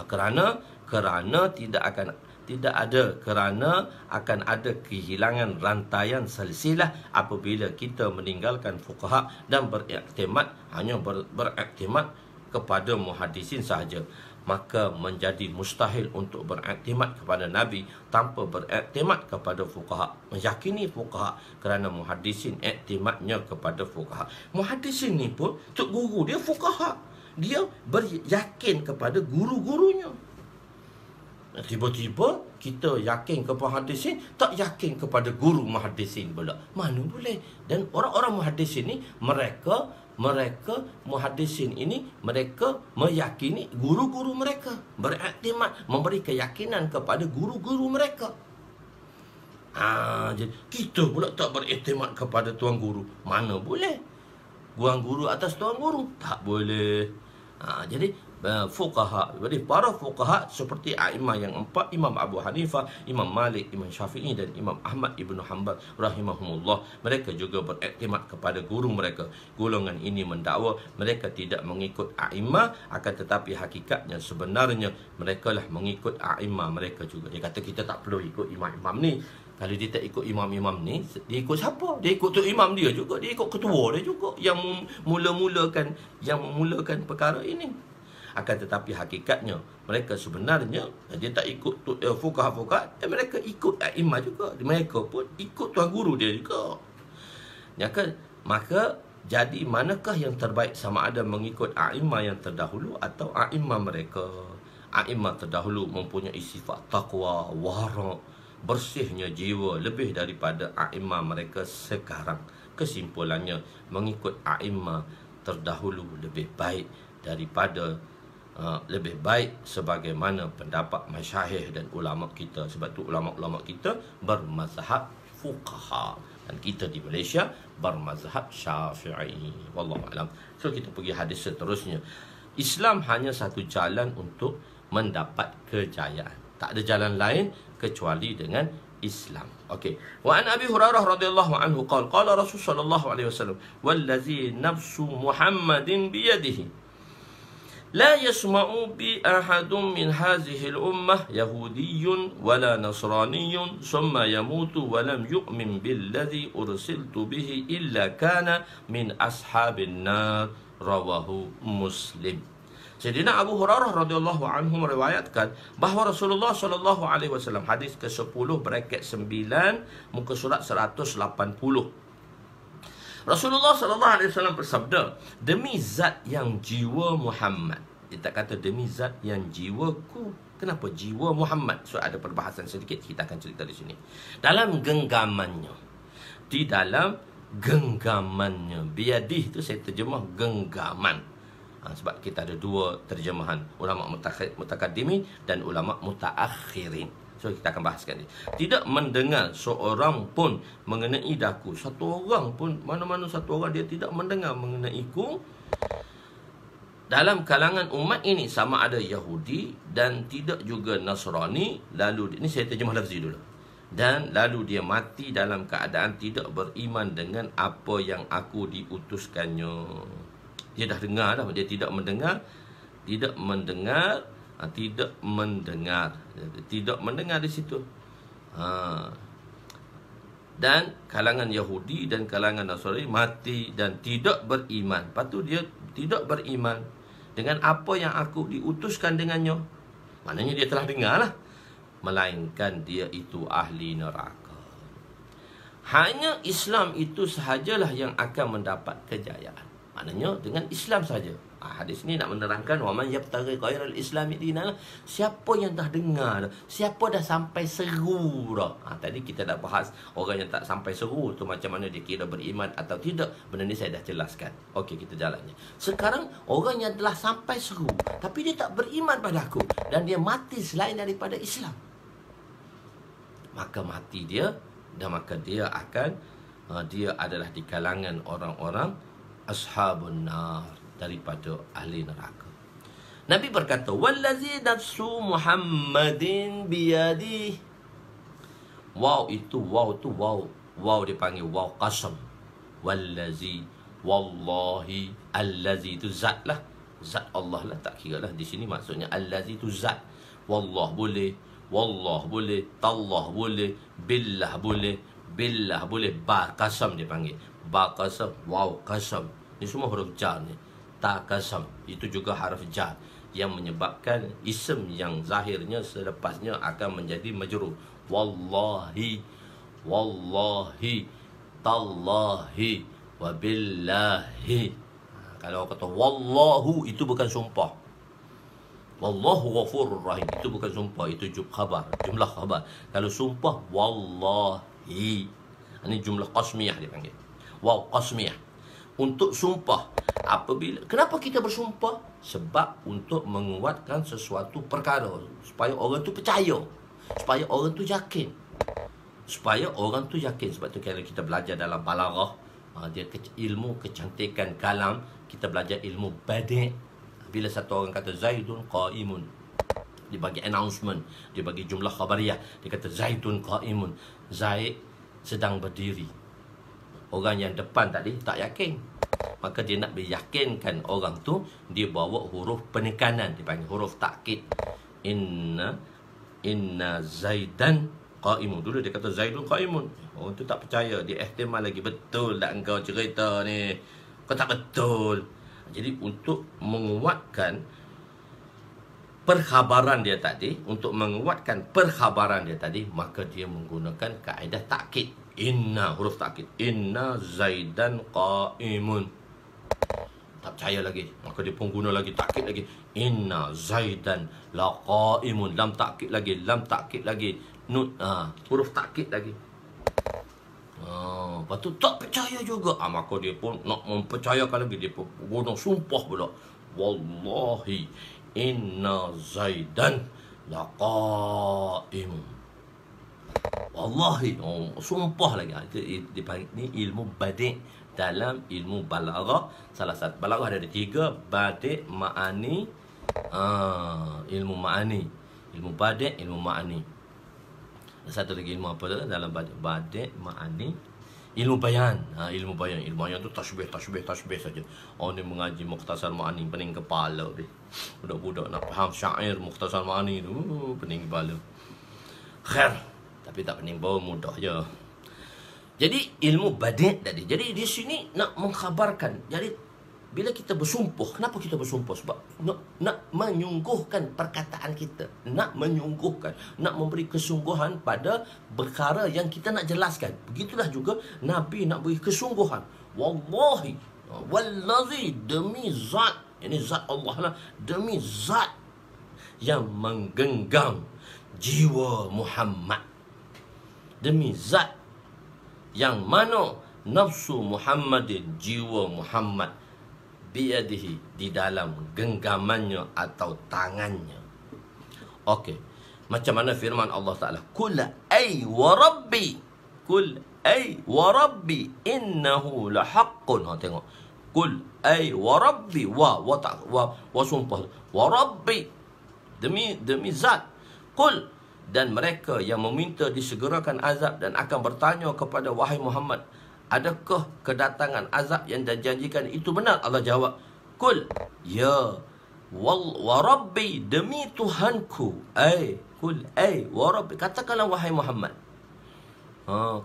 Kerana akan ada kehilangan rantaian silsilah apabila kita meninggalkan fuqaha dan hanya beriktimat kepada muhaddisin sahaja. Maka menjadi mustahil untuk beriktimat kepada Nabi tanpa beriktimat kepada fuqaha. Meyakini fuqaha, kerana muhaddisin iktimatnya kepada fuqaha. Muhaddisin ni pun, tok guru dia fuqaha. Dia beryakin kepada guru-gurunya. Tiba-tiba kita yakin kepada muhaddisin, tak yakin kepada guru muhaddisin pula. Mana boleh? Dan orang-orang muhaddisin ni, mereka muhaddisin ini, mereka meyakini guru-guru mereka, beriktimat, memberi keyakinan kepada guru-guru mereka. Jadi kita pula tak beriktimat kepada tuan guru. Mana boleh? Tuan guru atas tuan guru, tak boleh. Jadi fuqaha, jadi para fuqaha seperti a'imah yang empat, Imam Abu Hanifah, Imam Malik, Imam Syafi'i dan Imam Ahmad ibnu Hanbal rahimahumullah, mereka juga beriktimat kepada guru mereka. Golongan ini mendakwa mereka tidak mengikut a'imah, akan tetapi hakikatnya sebenarnya mereka lah mengikut a'imah mereka juga. Dia kata kita tak perlu ikut imam-imam ni. Kalau dia tak ikut imam-imam ni, dia ikut siapa? Dia ikut tu imam dia juga, dia ikut ketua dia juga yang memulakan perkara ini. Akan tetapi hakikatnya mereka sebenarnya dia tak ikut fuqaha-fuqaha, dan mereka ikut a'imah juga. Mereka pun ikut tuan guru dia juga. Maka jadi manakah yang terbaik, sama ada mengikut a'imah yang terdahulu atau a'imah mereka? A'imah terdahulu mempunyai sifat taqwa, wara', bersihnya jiwa lebih daripada a'imah mereka sekarang. Kesimpulannya, mengikut a'imah terdahulu lebih baik daripada lebih baik sebagaimana pendapat masyayikh dan ulama kita. Sebab tu ulama-ulama kita bermazhab fuqaha, dan kita di Malaysia bermazhab Syafi'i. Wallahu a'lam. So kita pergi hadis seterusnya. Islam hanya satu jalan untuk mendapat kejayaan. Tak ada jalan lain kecuali dengan Islam. Okey. Wa an Abi Hurairah radhiyallahu anhu qala Rasul sallallahu alaihi wasallam, "Wallazi nafsu Muhammadin bi yadihi لا يسمع بي أحد من هذه الأمة يهودي ولا نصراني ثم يموت ولم يؤمن بالذي أرسلت به إلا كان من أصحاب النار." رواه مسلم. Sayyidina Abu Hurairah radhiyallahu anhu meriwayatkan bahawa Rasulullah sallallahu alaihi wasallam, hadis ke-10 bracket 9 muka surat 180. Rasulullah sallallahu alaihi wasallam bersabda, "Demi zat yang jiwa Muhammad." Dia tak kata demi zat yang jiwaku. Kenapa jiwa Muhammad? So ada perbahasan sedikit, kita akan cerita di sini. Dalam genggamannya, di dalam genggamannya, biadih itu saya terjemah genggaman. Sebab kita ada dua terjemahan, ulama mutakaddimin dan ulama mutaakhirin. So kita akan bahaskan dia. Tidak mendengar seorang pun mengenai daku. Satu orang pun, mana-mana satu orang dia tidak mendengar mengenai ku dalam kalangan umat ini, sama ada Yahudi dan tidak juga Nasrani. Lalu ini saya terjemah lafzi dulu. Dan lalu dia mati dalam keadaan tidak beriman dengan apa yang aku diutuskannya. Dia dah dengar dah, dia tidak mendengar di situ. Dan kalangan Yahudi dan kalangan Nasrani mati dan tidak beriman. Lepas tu dia tidak beriman dengan apa yang aku diutuskan dengannya. Maknanya dia telah dengar lah, melainkan dia itu ahli neraka. Hanya Islam itu sahajalah yang akan mendapat kejayaan. Maknanya dengan Islam saja. Hadis ni nak menerangkan waman yabtaghi ghairal islami dinan. Siapa yang dah dengar, siapa dah sampai seru dah. Tadi kita dah bahas orang yang tak sampai seru tu macam mana dia kira beriman atau tidak. Benda ni saya dah jelaskan. Okey, kita jalannya. Sekarang orang yang telah sampai seru tapi dia tak beriman pada aku dan dia mati selain daripada Islam, maka mati dia dan maka dia akan dia adalah di kalangan orang-orang ashabun nar, daripada ahli neraka. Nabi berkata, wallazi nafsu Muhammadin biyadi. Wow itu wow dipanggil wow qasam. Wallazi, wallahi, allazi itu zat lah, zat Allah lah, tak kira lah. Di sini maksudnya allazi itu zat. Wallah boleh, wallah boleh, tallah boleh, billah boleh, billah boleh, ba qasam dia panggil. Ba qasam, wow qasam. Ni semua huruf jar ni. Ta qasam itu juga harf jar yang menyebabkan isim yang zahirnya selepasnya akan menjadi majrur. Wallahi, wallahi, tallahi, wabillahi. Kalau kata wallahu itu bukan sumpah. Wallahu ghafurur rahim itu bukan sumpah, itu jumlah khabar. Kalau sumpah wallahi, ini jumlah qasmiyah dipanggil. Wow qasmiyah. Untuk sumpah, apabila kenapa kita bersumpah? Sebab untuk menguatkan sesuatu perkara, supaya orang tu percaya, supaya orang tu yakin, supaya orang tu yakin. Sebab tu kalau kita belajar dalam balaghah, dia ilmu kecantikan kalam, kita belajar ilmu badi'. Bila satu orang kata Zaidun qa'imun, dia bagi announcement, dia bagi jumlah khabariyah, dia kata Zaidun qa'imun, Zaid sedang berdiri. Orang yang depan tadi tak yakin, maka dia nak meyakinkan orang tu, dia bawa huruf penekanan, dipanggil huruf takkid. Inna Zaidan qa'imun. Dulu dia kata Zaidun qa'imun, orang tu tak percaya, dia ihtimal lagi, betul tak engkau cerita ni, kau tak betul. Jadi untuk menguatkan perkhabaran dia tadi, maka dia menggunakan kaedah takkid. Inna, huruf takkid. Inna Zaidan qa'imun. Tak percaya lagi, maka dia pun guna lagi takkid lagi. Inna Zaidan la qa'imun. Lam takkid lagi, nun, huruf takkid lagi. Lepas tu tak percaya juga, maka dia pun nak mempercayakan lagi, dia pun guna sumpah pula. Wallahi inna Zaidan la qa'imun. Wallahi, sumpah lagi. Ini ilmu badi' dalam ilmu balaghah. Salah satu balaghah ada 3, badi', ma'ani, ilmu ma'ani, ilmu badi', ilmu ma'ani. Satu lagi ilmu apa tu dalam badi', ma'ani, ilmu bayan. Ilmu bayan tu tasbih saja. Orang ni mengaji Mukhtasar Ma'ani pening kepala dia. Budak-budak nak faham syair Mukhtasar Ma'ani tu pening kepala. Khair, tapi tak pening bau, mudah je. Jadi ilmu badi' tadi. Jadi di sini nak mengkhabarkan. Jadi bila kita bersumpah, kenapa kita bersumpah? Sebab nak menyungguhkan perkataan kita, nak menyungguhkan, nak memberi kesungguhan pada perkara yang kita nak jelaskan. Begitulah juga Nabi nak beri kesungguhan. Wallahi, wallazi, demi zat, ini zat Allah lah, demi zat yang menggenggam jiwa Muhammad, demi zat yang mana nafsu Muhammadin, jiwa Muhammad, biyadihi, di dalam genggamannya atau tangannya. Okey, macam mana firman Allah Ta'ala, Kul ay wa rabbi, Kul ay wa rabbi innahu lahaqqun. Tengok, Kul ay wa rabbi, wa sumpah, wa rabbi, demi zat, Kul, dan mereka yang meminta disegerakan azab dan akan bertanya kepada wahai Muhammad, adakah kedatangan azab yang dijanjikan itu benar? Allah jawab, Kul, ya, wa rabbi, demi Tuhanku. Kul, wa rabbi, katakanlah wahai Muhammad.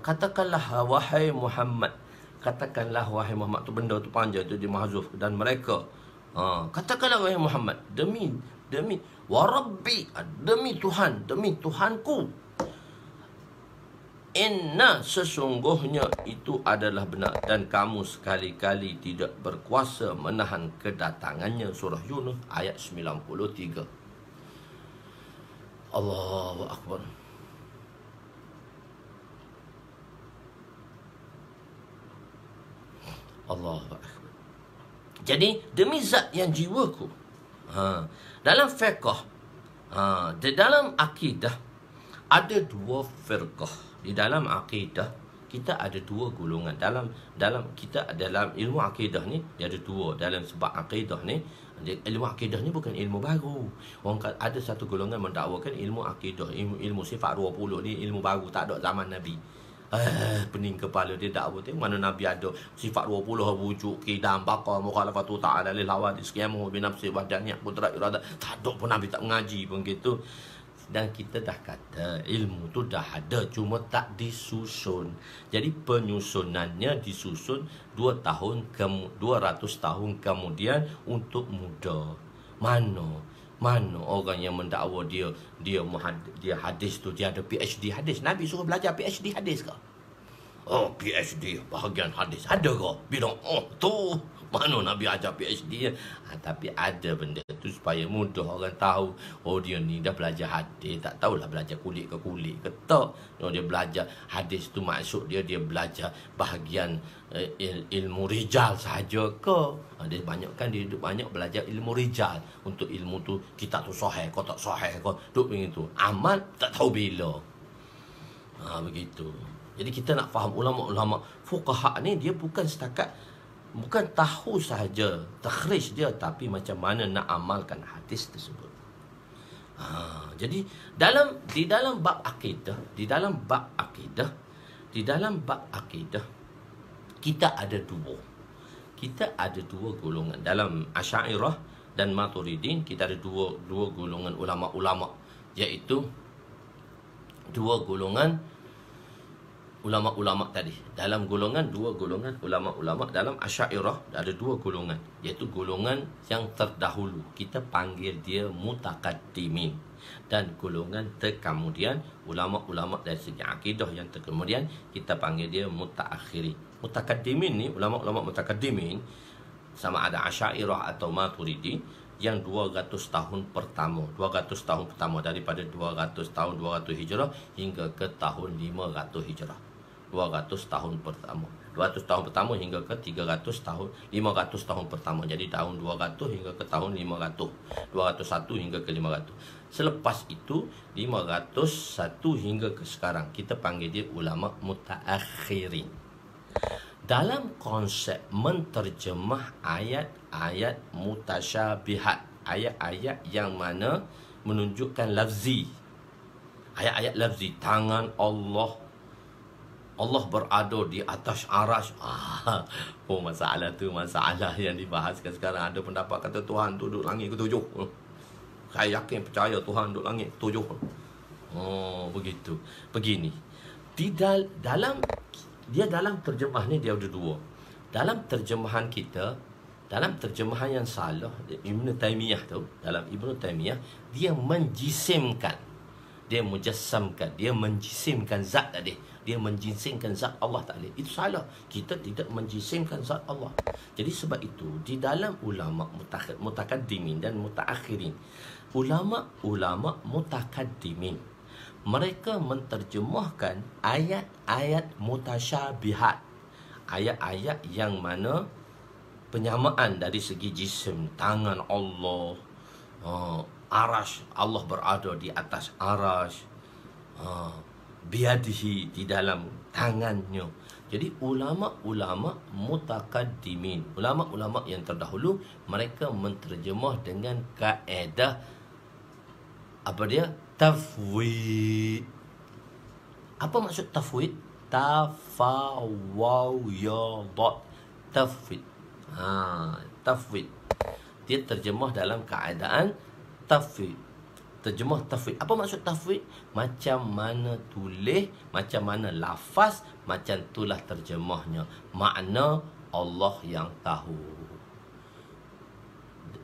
Katakanlah wahai Muhammad. Katakanlah wahai Muhammad tu, benda tu panjang tu di mahzuf. Dan mereka, katakanlah wahai Muhammad, demi wa rabbi, demi Tuhan, demi Tuhanku. Inna, sesungguhnya itu adalah benar, dan kamu sekali-kali tidak berkuasa menahan kedatangannya. Surah Yunus ayat 93. Allahu Akbar. Allahu Akbar. Jadi demi zat yang jiwaku, dalam fiqh, di dalam akidah ada dua firqah. Di dalam akidah kita ada dua golongan. Dalam ilmu akidah ni dia ada dua. Dalam sebab akidah ni, ilmu akidah ni bukan ilmu baru. Orang ada satu golongan mendakwakan ilmu akidah, ilmu sifat 20 ni ilmu baru, tak ada zaman Nabi. Pening kepala dia dakwa. Tengok mana Nabi ada sifat 20 wujud, qidam, baqa, mukhalafatu ta'ala lil hawadis, qiyamuhu bi nafsi wahdaniyah, qudrat iradah. Tak ada pun Nabi tak mengaji pun gitu. Dan kita dah kata ilmu tu dah ada, cuma tak disusun. Jadi penyusunannya disusun 200 tahun kemudian untuk muda. Mana orang yang mendakwa dia hadis tu, dia ada PhD hadis. Nabi suruh belajar PhD hadis ke? Oh, PhD bahagian hadis ada ke? Bilang tu mana Nabi ajar PhD ya? Tapi ada benda tu supaya mudah orang tahu, dia ni dah belajar hadis. Tak tahulah belajar kulit ke tak. Dia belajar hadis tu maksud dia belajar bahagian ilmu rijal sahaja ke? Dia banyak belajar ilmu rijal. Untuk ilmu tu kita tu sahih kau tak sahih kau duk begitu. Amal tak tahu bila. Begitu. Jadi kita nak faham ulama-ulama fuqaha ni, dia bukan tahu sahaja takhrij dia, tapi macam mana nak amalkan hadis tersebut. Jadi di dalam bab akidah kita ada dua golongan. Dalam Asy'ariyah dan Maturidin kita ada dua golongan ulama-ulama, iaitu dua golongan ulama-ulama tadi. Dalam dua golongan ulama-ulama dalam Asy'ariyah ada dua golongan, iaitu golongan yang terdahulu kita panggil dia mutaqaddimin, dan golongan terkemudian ulama-ulama dari segi akidah yang terkemudian kita panggil dia mutaakhirin. Mutaqaddimin ni, ulama-ulama mutaqaddimin sama ada Asy'ariyah atau Maturidi, yang 200 tahun pertama daripada 200 Hijrah hingga ke tahun 500 Hijrah. 200 tahun pertama hingga ke 300 tahun 500 tahun pertama. Jadi tahun 200 hingga ke tahun 500, 201 hingga ke 500. Selepas itu 501 hingga ke sekarang kita panggil dia ulama mutaakhirin. Dalam konsep menterjemah ayat-ayat mutasyabihat, ayat-ayat yang mana menunjukkan lafzi, ayat-ayat lafzi, tangan Allah berada di atas arasy. Masalah yang dibahaskan sekarang. Ada pendapat kata Tuhan duduk langit ketujuh. Saya yakin percaya Tuhan duduk langit ketujuh. Begitu. Begini. Dalam terjemah ni dia ada dua. Dalam terjemahan kita, dalam terjemahan yang salah, Ibn Taymiyah tu, dalam Ibn Taymiyah dia menjisimkan, dia mujassamkan, dia menjisimkan zat tadi. Dia menjisimkan zat Allah Ta'ala. Itu salah. Kita tidak menjisimkan zat Allah. Jadi sebab itu di dalam ulama mutakaddimin dan mutaakhirin, ulama mutakaddimin, mereka menterjemahkan ayat-ayat mutasyabihat, ayat-ayat yang mana penyamaan dari segi jisim, tangan Allah, arasy, Allah berada di atas arasy, biadihi, di dalam tangannya. Jadi ulama-ulama mutakaddimin, ulama-ulama yang terdahulu, mereka menterjemah dengan kaedah apa dia? Tafwid. Apa maksud tafwid? Tafawawyadat. Tafwid. Tafwid. Dia terjemah dalam keadaan tafwid. Terjemah tafwid. Apa maksud tafwid? Macam mana tulis, macam mana lafaz, macam itulah terjemahnya. Makna Allah yang tahu.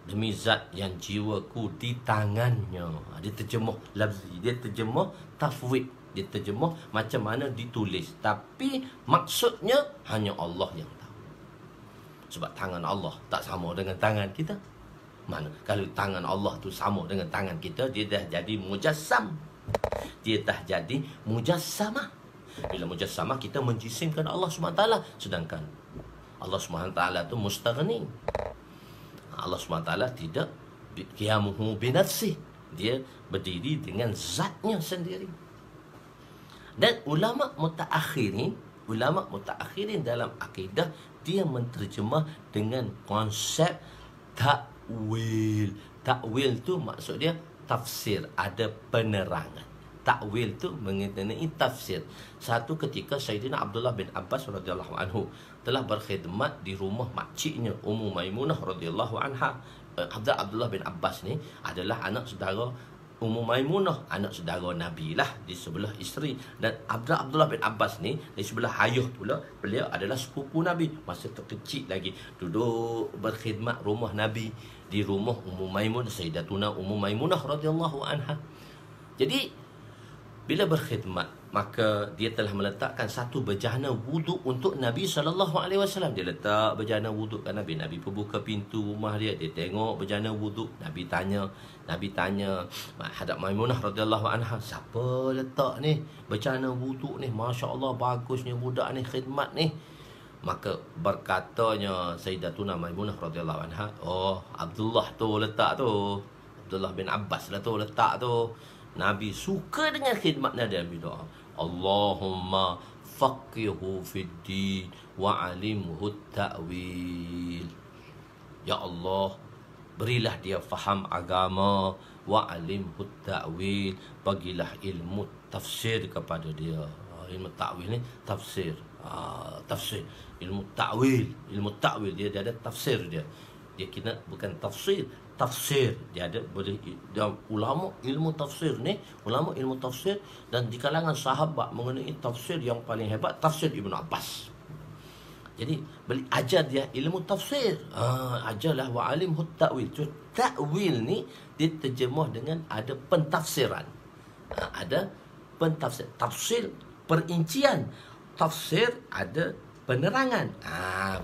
Demi zat yang jiwaku di tangannya. Dia terjemah lafzi, dia terjemah tafwid. dia terjemah macam mana ditulis. Tapi maksudnya hanya Allah yang tahu. Sebab tangan Allah tak sama dengan tangan kita. Mana kalau tangan Allah tu sama dengan tangan kita, dia dah jadi mujassam. Dia dah jadi mujassamah. Bila mujassamah, kita menjisimkan Allah SWT. Sedangkan Allah SWT tu mustaghni. Allah SWT tidak qiyamuhu binafsih. Dia berdiri dengan zatnya sendiri. Dan ulama mutaakhirin dalam akidah, dia menterjemah dengan konsep takwil. Takwil tu maksud dia tafsir, ada penerangan. Takwil tu mengenai tafsir. Satu ketika Sayyidina Abdullah bin Abbas radhiyallahu anhu telah berkhidmat di rumah makciknya Ummu Maimunah radhiyallahu anha. Abdullah bin Abbas ni adalah anak saudara Ummu Maimunah, anak saudara Nabi lah, di sebelah isteri. Dan Abdullah bin Abbas ni di sebelah ayah pula, beliau adalah sepupu Nabi. Masa terkecil lagi duduk berkhidmat rumah Nabi, di rumah Ummu Maimunah, Sayyidatuna Ummu Maimunah radhiyallahu anha. Jadi bila berkhidmat, maka dia telah meletakkan satu bejana wuduk untuk Nabi SAW. Dia letak bejana wuduk kat Nabi. Nabi pun buka pintu rumah dia. Dia tengok bejana wuduk. Nabi tanya hadap Maimunah radhiyallahu anha, siapa letak ni bejana wuduk ni? Masya Allah, bagusnya budak ni, khidmat ni. Maka berkatanya Sayyidatuna Maimunah radhiyallahu anha, oh, Abdullah tu letak tu. Abdullah bin Abbas lah tu letak tu. Nabi suka dengan khidmat Nabi doa, Allahumma faqihu fid din wa alimhu ta'wil. Ya Allah, berilah dia faham agama, wa alimhu ta'wil, bagilah ilmu tafsir kepada dia. Ilmu ta'wil ni tafsir. Tafsir, ilmu ta'wil dia ada tafsir dia. Dia kena bukan tafsir, tafsir. Dia ada ulama ilmu tafsir ni, ulama ilmu tafsir, dan di kalangan sahabat mengenai tafsir yang paling hebat tafsir Ibn Abbas. Jadi ajar dia ilmu tafsir. Ajarlah wa alimhu ta'wil. Ta'wil ni diterjemah dengan ada pentafsiran. Ada pentafsir. Tafsir perincian. Tafsir ada penerangan.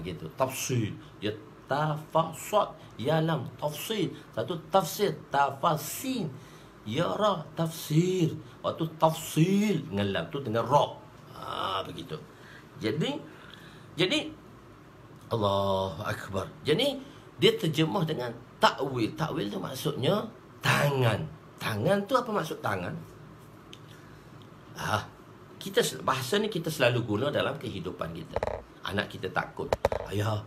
Begitu. Tafsir dia tafasad, ya lam tafsir. Satu tafsir, tafasin, ya ra tafsir. Waktu tafsil dengan lam tu dengan ra. Begitu. Jadi Allahu Akbar. Jadi dia terjemah dengan takwil. Takwil tu maksudnya tangan. Tangan tu apa maksud tangan? Kita bahasa ni kita selalu guna dalam kehidupan kita. Anak kita takut, ayah,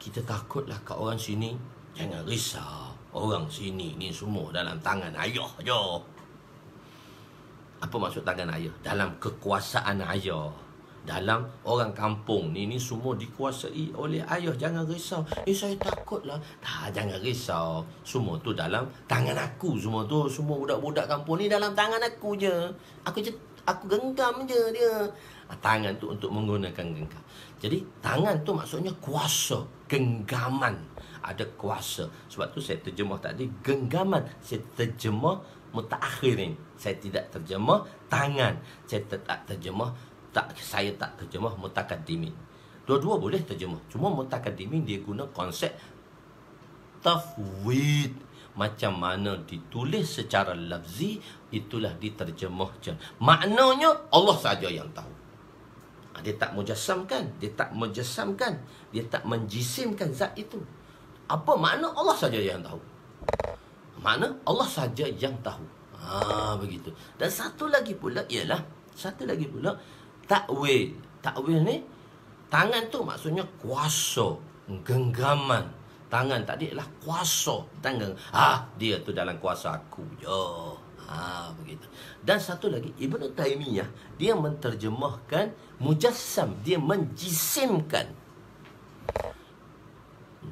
kita takutlah kat orang sini. Jangan risau, orang sini ni semua dalam tangan ayah je. Apa maksud tangan ayah? Dalam kekuasaan ayah. Dalam orang kampung ni semua dikuasai oleh ayah. Jangan risau. Saya takutlah. Jangan risau. Semua tu dalam tangan aku. Semua budak-budak kampung ni dalam tangan aku je. Aku genggam je dia. Tangan tu untuk menggunakan genggam. Jadi tangan tu maksudnya kuasa, genggaman. Ada kuasa. Sebab tu saya terjemah tadi genggaman. Saya terjemah mutaakhirin. Saya tidak terjemah tangan. Saya tak terjemah mutakaddimin. Dua-dua boleh terjemah. Cuma mutakaddimin dia guna konsep tafwid. Macam mana ditulis secara lafzi, itulah diterjemahkan. Maknanya Allah saja yang tahu. Dia tak mujassamkan, dia tak menjisimkan zat itu. Apa makna? Allah saja yang tahu. Makna Allah saja yang tahu. Begitu. Dan satu lagi pula takwil. Takwil ni tangan tu maksudnya kuasa, genggaman. Tangan tadi adalah kuasa. Tangan. Dia tu dalam kuasa aku je. Begitu. Dan satu lagi, Ibnu Taimiyah, dia menterjemahkan mujassam. Dia menjisimkan.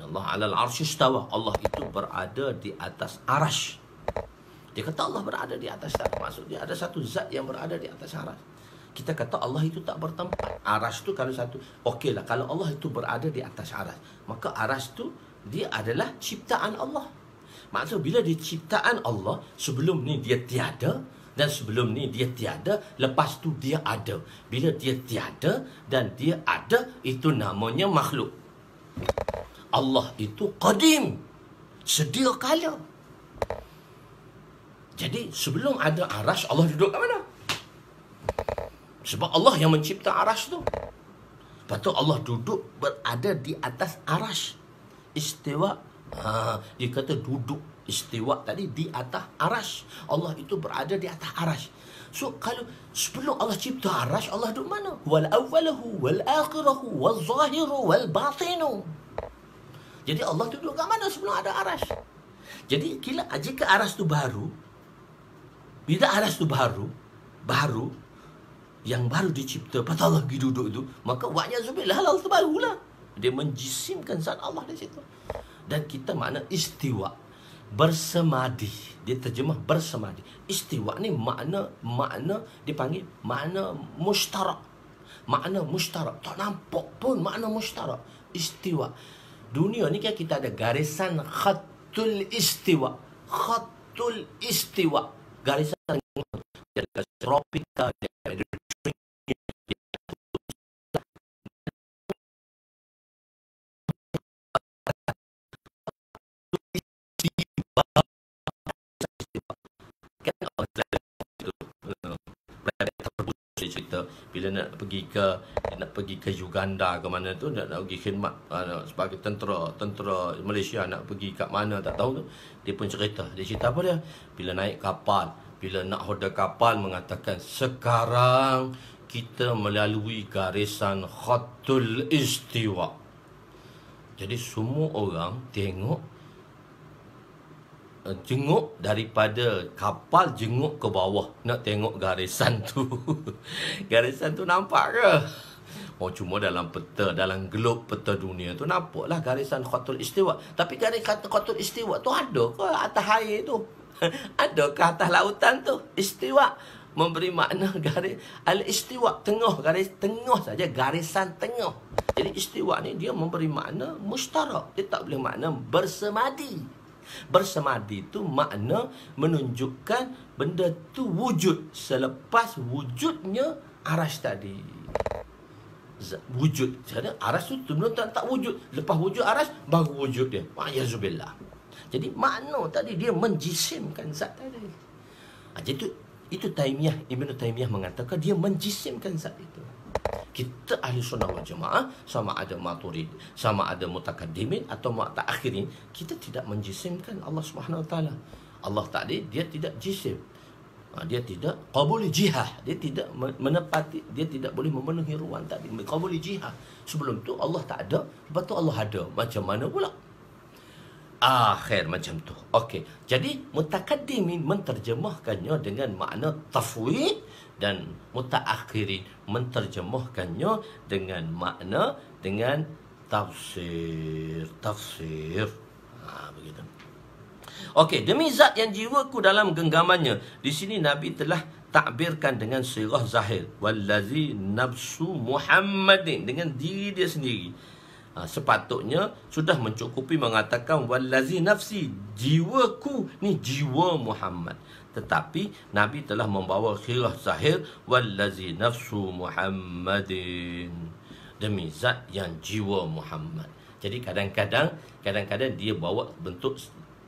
Allah 'alal 'arsy istawa. Allah itu berada di atas arash. Dia kata Allah berada di atas arash. Maksudnya ada satu zat yang berada di atas arash. Kita kata Allah itu tak bertempat. Arash tu kalau satu, okeylah, kalau Allah itu berada di atas arash, maka arash tu dia adalah ciptaan Allah. Maksud bila dia ciptaan Allah, sebelum ni dia tiada, Dan sebelum ni dia tiada, lepas tu dia ada. Bila dia tiada dan dia ada, itu namanya makhluk. Allah itu qadim, sedia kala. Jadi sebelum ada arash, Allah duduk kat mana? Sebab Allah yang mencipta arash tu. Lepas tu Allah duduk berada di atas arash. Istiwa. Dia kata duduk. Istiwa tadi di atas arash. Allah itu berada di atas arash. So kalau sebelum Allah cipta arash, Allah duduk mana? Wal awwalahu wal akhirahu wal zahiru wal batinu. Jadi Allah duduk kat mana sebelum ada arash? Jadi jika arash tu baru, bila arash tu baru yang baru dicipta, lepas Allah pergi duduk itu, maka wa'yazubillah halal tu barulah. Dia menjisimkan zat Allah di situ. Dan kita makna istiwa, bersemadi. Dia terjemah bersemadi. Istiwa ni makna dipanggil makna mushtarak. Makna mushtarak. Tak nampak pun makna mushtarak. Istiwa. Dunia ni kan kita ada garisan khatul istiwa. Khatul istiwa. Garisan tropika, cerita bila nak pergi ke Uganda ke mana tu, nak pergi khidmat sebagai tentera Malaysia, nak pergi kat mana tak tahu tu, dia pun cerita apa dia, bila naik kapal, bila nak hoda kapal, mengatakan sekarang kita melalui garisan khatul istiwa. Jadi semua orang jenguk daripada kapal, jenguk ke bawah nak tengok garisan tu. Garisan tu nampak ke? Oh, cuma dalam peta, dalam globe peta dunia tu nampaklah garisan khatul istiwa. Tapi garisan khatul istiwa tu ada ke atas air tu? Ada ke atas lautan tu? Istiwa memberi makna garis al-istiwa, tengah, garis tengah saja, garisan tengah. Jadi istiwa ni dia memberi makna mustarak. Dia tak boleh makna bersemadi. Bersemadi itu makna menunjukkan benda tu wujud selepas wujudnya arash tadi. Wujud. Jadi arash tu belum tak wujud. Lepas wujud arash baru wujud dia. Wa'yazubillah. Jadi makna tadi dia menjisimkan zat tadi. Jadi itu Ibn Taymiyah mengatakan dia menjisimkan zat itu. Kita ahli sunnah wal jamaah, sama ada maturid, sama ada mutakaddimin atau mutaakhirin, kita tidak menjisimkan Allah Subhanahu wa taala. Allah tadi dia tidak jisim. Dia tidak qabul jihah, dia tidak menepati, dia tidak boleh memenuhi ruang tadi. Qabul jihah. Sebelum tu Allah tak ada, lepas tu Allah ada. Macam mana pula? Akhir macam tu. Okey. Jadi mutakaddimin menterjemahkannya dengan makna tafwid, dan mutaakhirin menterjemahkannya dengan makna dengan tafsir. Begitu. Okey, demi zat yang jiwaku dalam genggamannya. Di sini Nabi telah takbirkan dengan sirah zahir. Wallazi nafsu Muhammadin, dengan diri dia sendiri. Sepatutnya sudah mencukupi mengatakan wallazi nafsi, jiwaku ni jiwa Muhammad. Tetapi Nabi telah membawa khirah zahir wallazi nafsu Muhammadin, demi zat yang jiwa Muhammad. Jadi kadang-kadang dia bawa bentuk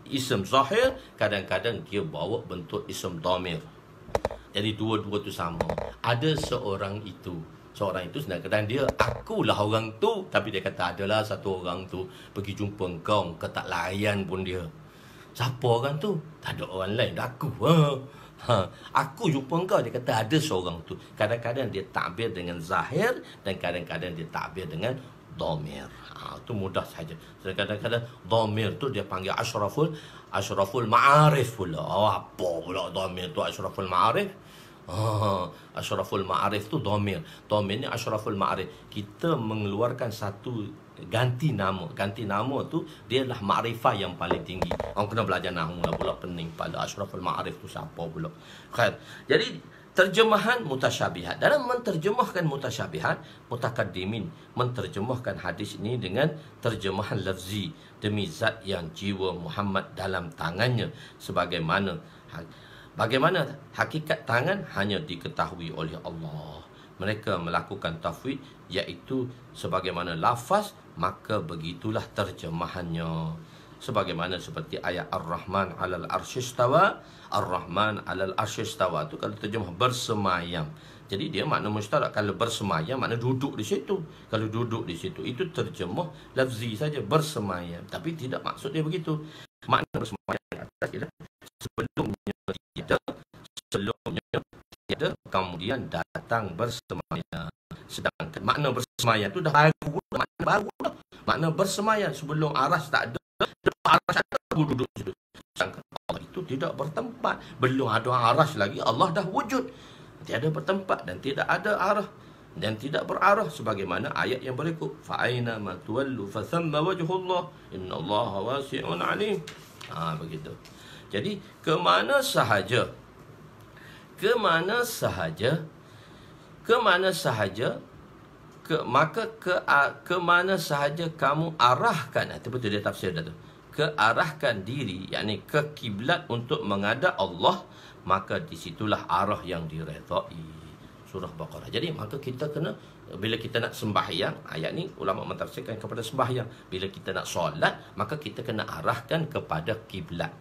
ism zahir, kadang-kadang dia bawa bentuk ism dhamir. Jadi dua-dua tu sama. Ada seorang itu kadang-kadang dia akulah orang tu, tapi dia kata adalah satu orang tu pergi jumpa engkau tak layan pun dia. Siapa orang tu? Tak ada orang lain, aku. Aku jumpa engkau, dia kata ada seorang tu. Kadang-kadang dia takbir dengan zahir dan kadang-kadang dia takbir dengan dhamir. Itu mudah saja. Kadang-kadang dhamir tu dia panggil asyraful ma'arif pula. Apa pula dhamir tu asyraful ma'arif? Asyraful ma'arif tu dhamir. Dhamir ni asyraful ma'arif. Kita mengeluarkan satu ganti nama tu dia adalah makrifah yang paling tinggi. Orang kena belajar nahwu lah pula, pening pada asyraful ma'arif tu siapa pula. Khair. Jadi terjemahan mutasyabihat. Dalam menterjemahkan mutasyabihat, mutakaddimin menterjemahkan hadis ini dengan terjemahan lafzi, demi zat yang jiwa Muhammad dalam tangannya, sebagaimana Bagaimana hakikat tangan hanya diketahui oleh Allah. Mereka melakukan tafwid, iaitu sebagaimana lafaz, maka begitulah terjemahannya. Sebagaimana seperti ayat Ar-Rahman 'alal arsyistawa, Ar-Rahman 'alal arsyistawa itu kalau terjemah bersemayam. Jadi dia makna mustarak. Kalau bersemayam makna duduk di situ. Kalau duduk di situ itu terjemah lafzi saja, bersemayam. Tapi tidak maksud dia begitu. Makna bersemayam atas ialah sebelumnya tiada, kemudian datang bersemayam. Sedangkan makna bersemayam itu dah baru, makna baru dah. Makna bersemayam sebelum aras tak ada, depan aras ada, baru duduk situ. Sedangkan Allah itu tidak bertempat. Belum ada aras lagi, Allah dah wujud. Tiada bertempat dan tidak ada arah dan tidak berarah, sebagaimana ayat yang berikut, fa aina ma tuwallu fa thamma wajhullah innallaha wasi'un alim. Begitu. Jadi ke mana sahaja kamu arahkan, itu betul dia tafsir dah tu, kearahkan diri, yakni ke kiblat untuk menghadap Allah, maka disitulah arah yang diredai. Surah Baqarah. Jadi maka kita kena, bila kita nak sembahyang, ayat ni ulama mentafsirkan kepada sembahyang. Bila kita nak solat, maka kita kena arahkan kepada kiblat.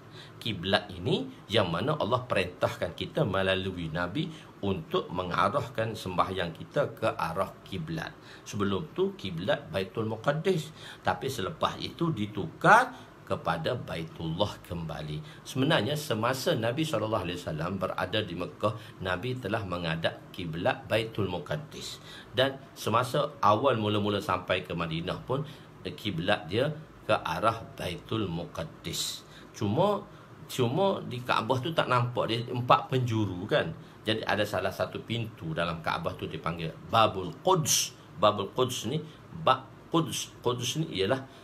Kiblat ini yang mana Allah perintahkan kita melalui Nabi untuk mengarahkan sembahyang kita ke arah kiblat. Sebelum tu kiblat Baitul Muqaddis, tapi selepas itu ditukar kepada Baitullah kembali. Sebenarnya semasa Nabi SAW berada di Mekah, Nabi telah menghadap kiblat Baitul Muqaddis. Dan semasa awal mula-mula sampai ke Madinah pun, kiblat dia ke arah Baitul Muqaddis. Cuma di Kaabah tu tak nampak, dia 4 penjuru kan. Jadi ada salah satu pintu dalam Kaabah tu dipanggil Babul Quds. Babul Quds ni, Quds ni ialah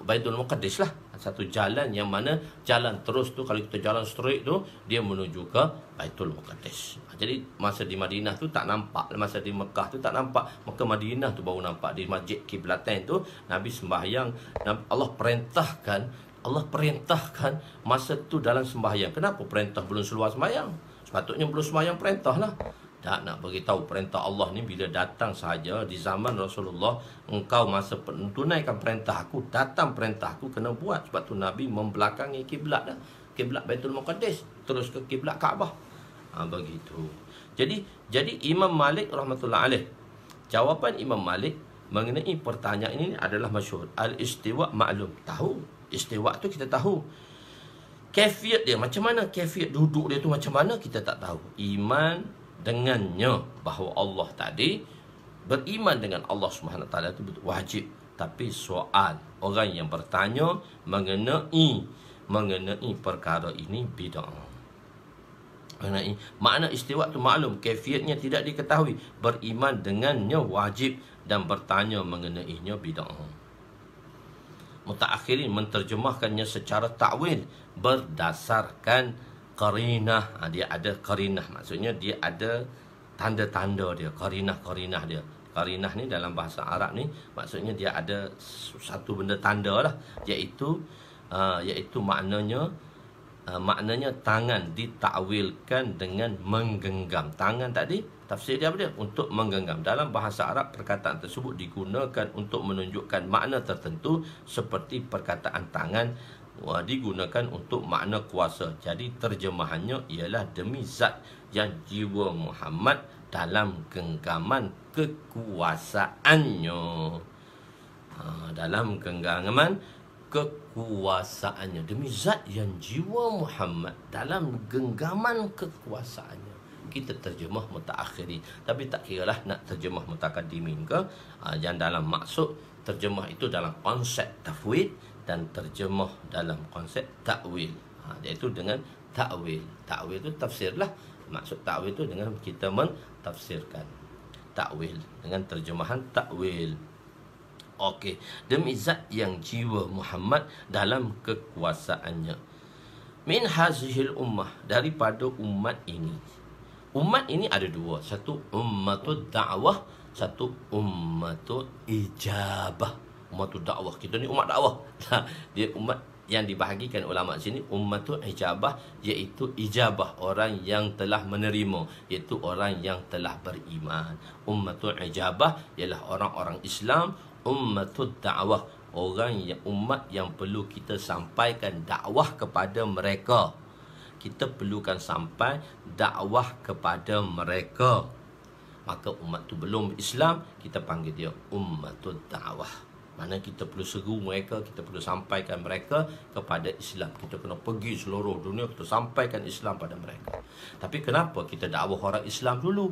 Baitul Muqaddis lah. Satu jalan yang mana jalan terus tu, kalau kita jalan straight tu, dia menuju ke Baitul Muqaddis. Jadi masa di Madinah tu tak nampak, masa di Mekah tu tak nampak, maka Madinah tu baru nampak. Di Masjid Kiblatain tu Nabi sembahyang, Allah perintahkan masa tu dalam sembahyang. Kenapa perintah belum seluar sembahyang? Sepatutnya belum sembahyang perintah lah. Tak nak beritahu perintah Allah ni bila datang sahaja di zaman Rasulullah, engkau masa tunaikan perintah aku, datang perintah aku, kena buat. Sebab tu Nabi membelakangi kiblat dah. Kiblat Baitul Muqaddis terus ke kiblat Kaabah. Begitu. Jadi Imam Malik rahmatullah alaih, jawapan Imam Malik mengenai pertanyaan ini adalah masyhur. Al-istiwa maklum, tahu. Istiwa tu kita tahu. Kaifiat dia macam mana, kaifiat duduk dia tu macam mana, kita tak tahu. Iman dengannya bahawa Allah tadi, beriman dengan Allah Subhanahu Wa Taala itu wajib. Tapi soal orang yang bertanya mengenai perkara ini bid'ah. Makna istiwa tu maklum, kaifiatnya tidak diketahui. Beriman dengannya wajib dan bertanya mengenainya bid'ah. Mutaakhirin menterjemahkannya secara takwil berdasarkan qarinah. Dia ada qarinah, maksudnya dia ada tanda-tanda dia, qarinah dia. Qarinah ni dalam bahasa Arab ni maksudnya dia ada satu benda tanda lah, iaitu maknanya tangan ditakwilkan dengan menggenggam. Tangan tadi tafsir dia apa dia? Untuk menggenggam. Dalam bahasa Arab perkataan tersebut digunakan untuk menunjukkan makna tertentu, seperti perkataan tangan digunakan untuk makna kuasa. Jadi terjemahannya ialah demi zat yang jiwa Muhammad dalam genggaman kekuasaannya. Dalam genggaman kekuasaannya, demi zat yang jiwa Muhammad dalam genggaman kekuasaannya. Kita terjemah mutaakhirin, tapi tak kiralah nak terjemah mutakaddimin ke. Yang dalam maksud terjemah itu dalam konsep tafwid dan terjemah dalam konsep takwil, iaitu dengan takwil. Takwil itu tafsir lah. Maksud takwil itu dengan kita mentafsirkan. Takwil dengan terjemahan takwil. Okey, demi zat yang jiwa Muhammad dalam kekuasaannya. Min hazihil ummah, daripada umat ini. Umat ini ada dua, satu ummatul da'wah, satu ummatul ijabah. Ummatul da'wah, kita ni umat dakwah. Dia umat yang dibahagikan ulama sini ummatul ijabah, iaitu ijabah, orang yang telah menerima, iaitu orang yang telah beriman. Ummatul ijabah ialah orang-orang Islam. Ummatul da'wah, orang yang umat yang perlu kita sampaikan dakwah kepada mereka. Kita perlukan sampai dakwah kepada mereka. Maka umat tu belum Islam, kita panggil dia ummatul da'wah. Mana kita perlu seru mereka, kita perlu sampaikan mereka kepada Islam. Kita kena pergi seluruh dunia, kita sampaikan Islam pada mereka. Tapi kenapa kita dakwah orang Islam dulu?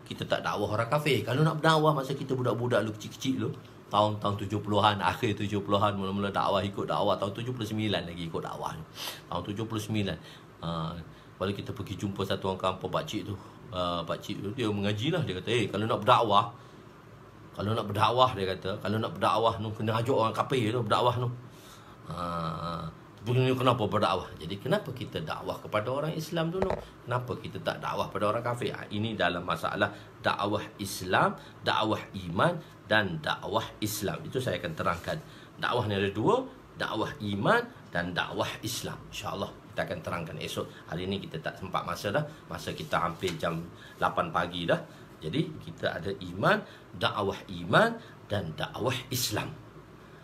Kita tak dakwah orang kafir. Kalau nak berdakwah masa kita budak-budak lu kecil-kecil lu, tahun-tahun 70-an, akhir 70-an, mula-mula dakwah, ikut dakwah. Tahun 79 lagi ikut dakwah. Tahun 79. Kalau kita pergi jumpa satu orang kampung pakcik tu, pakcik tu dia mengaji lah. Dia kata, kalau nak berdakwah, dia kata, kalau nak berdakwah tu kena ajak orang kafir tu berdakwah tu. Kenapa berdakwah? Jadi kenapa kita dakwah kepada orang Islam dulu? Kenapa kita tak dakwah pada orang kafir? Ini dalam masalah dakwah Islam, dakwah iman dan dakwah Islam. Itu saya akan terangkan. Dakwah ni ada dua, dakwah iman dan dakwah Islam. InsyaAllah kita akan terangkan esok. Hari ini kita tak sempat masa dah. Masa kita hampir jam 8 pagi dah. Jadi kita ada iman, dakwah iman dan dakwah Islam.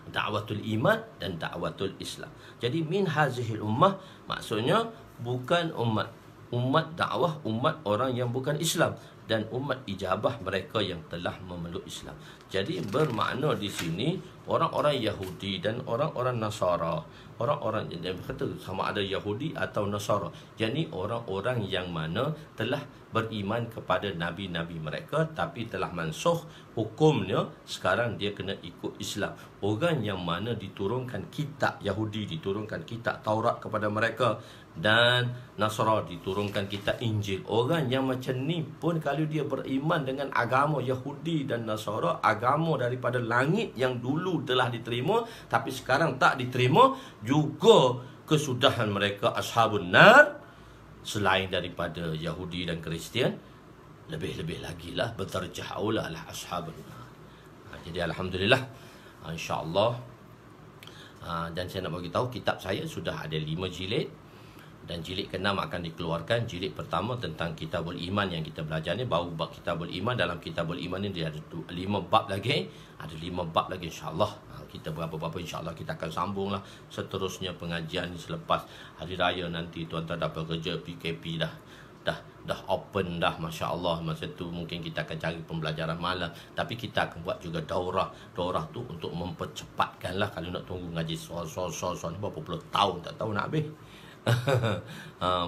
Dakwatul iman dan dakwatul Islam. Jadi min hazihil ummah, maksudnya bukan umat dakwah, umat orang yang bukan Islam, dan umat ijabah, mereka yang telah memeluk Islam. Jadi bermakna di sini orang-orang Yahudi dan orang-orang Nasara, orang-orang yang berkata sama ada Yahudi atau Nasara, yakni orang-orang yang mana telah beriman kepada nabi-nabi mereka tapi telah mansuh hukumnya, sekarang dia kena ikut Islam. Orang yang mana diturunkan kitab, Yahudi diturunkan kitab Taurat kepada mereka dan Nasara diturunkan kitab Injil. Orang yang macam ni pun kalau dia beriman dengan agama Yahudi dan Nasara, agama daripada langit yang dulu telah diterima tapi sekarang tak diterima, juga kesudahan mereka ashabun nar. Selain daripada Yahudi dan Kristian, lebih-lebih lagi lah berdarjah aula lah ashabun nar. Jadi alhamdulillah, insya-Allah. Dan saya nak bagi tahu kitab saya sudah ada 5 jilid. Dan jilid ke-6 akan dikeluarkan. Jilid pertama tentang Kitabul Iman yang kita belajar ni, baru bab Kitabul Iman. Dalam Kitabul Iman ni dia ada 5 bab lagi. Ada 5 bab lagi insya-Allah. Kita berapa-berapa insya-Allah kita akan sambunglah seterusnya pengajian ni selepas hari raya nanti. Tuan-tuan dapat kerja PKP dah open dah, masya-Allah. Masa tu mungkin kita akan cari pembelajaran malam, tapi kita akan buat juga daurah tu untuk mempercepatkan lah. Kalau nak tunggu ngaji soal berapa puluh tahun tak tahu nak habis.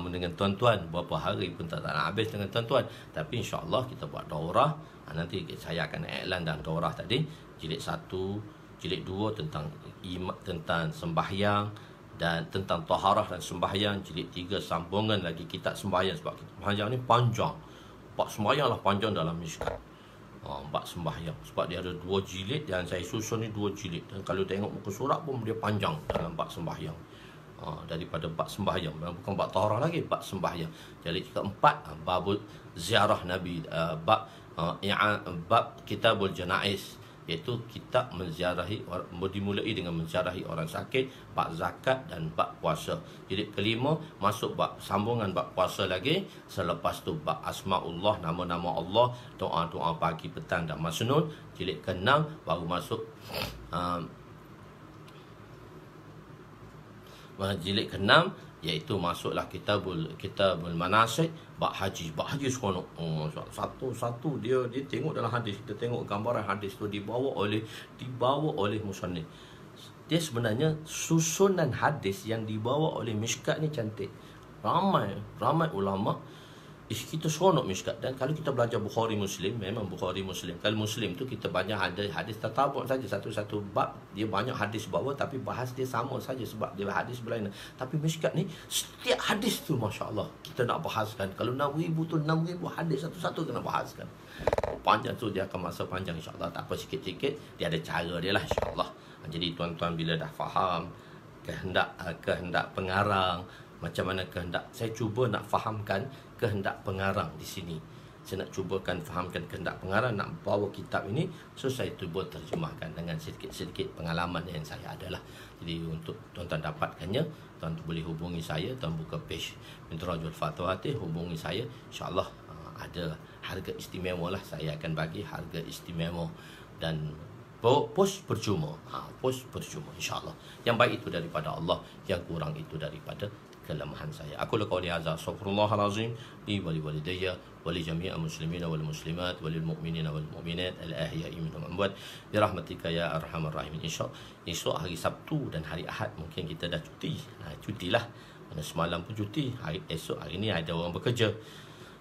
Dengan tuan-tuan berapa hari pun tak nak habis dengan tuan-tuan. Tapi insya-Allah kita buat daurah. Nanti saya akan iklan dalam daurah tadi, jilid 1, jilid 2 tentang iman, tentang sembahyang dan tentang taharah dan sembahyang. Jilid 3 sambungan lagi kitab sembahyang, sebab sembahyang ni panjang. Bab sembahyang lah panjang dalam Mishkat. Bab sembahyang sebab dia ada 2 jilid dan saya susun ni 2 jilid. Dan kalau tengok muka surat pun dia panjang dalam bab sembahyang. Daripada bab sembahyang, bukan bab taharah lagi, bab sembahyang. Jadi keempat, bab ziarah Nabi, bab Kitabul Janaiz, iaitu kitab menziarahi, dimulai dengan menziarahi orang sakit, bab zakat dan bab puasa. Jadi kelima masuk bab sambungan bab puasa lagi. Selepas tu bab asmaullah, nama-nama Allah, doa-doa pagi, petang dan masnun. Jilid ke-6 baru masuk jilid ke-6, iaitu masuklah kitabul manasik, bab haji seronok. Satu-satu dia tengok dalam hadis, kita tengok gambaran hadis tu dibawa oleh musannif. Dia sebenarnya susunan hadis yang dibawa oleh Mishkat ni cantik. Ramai ulama kita seronok Mishkat. Dan kalau kita belajar Bukhari Muslim, memang Bukhari Muslim, kalau Muslim tu kita banyak hadis tatabuk saja, satu-satu bab dia banyak hadis bawa, tapi bahas dia sama saja sebab dia hadis berlainan. Tapi Mishkat ni setiap hadis tu masya-Allah kita nak bahaskan. Kalau 6,000 tu 6,000 hadis satu-satu kena bahaskan. Panjang tu dia akan masa panjang insya-Allah. Tak apa, sikit-sikit dia ada cara dia lah insya-Allah. Jadi tuan-tuan bila dah faham kehendak pengarang, macam mana kehendak, saya cuba nak fahamkan kehendak pengarang di sini. saya nak cubakan fahamkan kehendak pengarang nak bawa kitab ini, so saya cuba terjemahkan dengan sedikit-sedikit pengalaman yang saya ada lah. Jadi untuk tuan-tuan dapatkannya, tuan boleh hubungi saya, tuan buka page Midrajul Fatawatih, hubungi saya, insyaAllah ada harga istimewa lah, saya akan bagi harga istimewa dan pos percuma, pos percuma insyaAllah. Yang baik itu daripada Allah, yang kurang itu daripada kelemahan saya. Aku qauli hadza, astaghfirullahalazim li wa liwalidayya wa li jami'il muslimina wal muslimat wa lil mu'minina wal mu'minat al ahya'i minhum amwat bi rahmatika ya arhamar rahimin. Esok hari Sabtu dan hari Ahad mungkin kita dah cuti. Cutilah. Mana semalam pun cuti. Hari ni ada orang bekerja.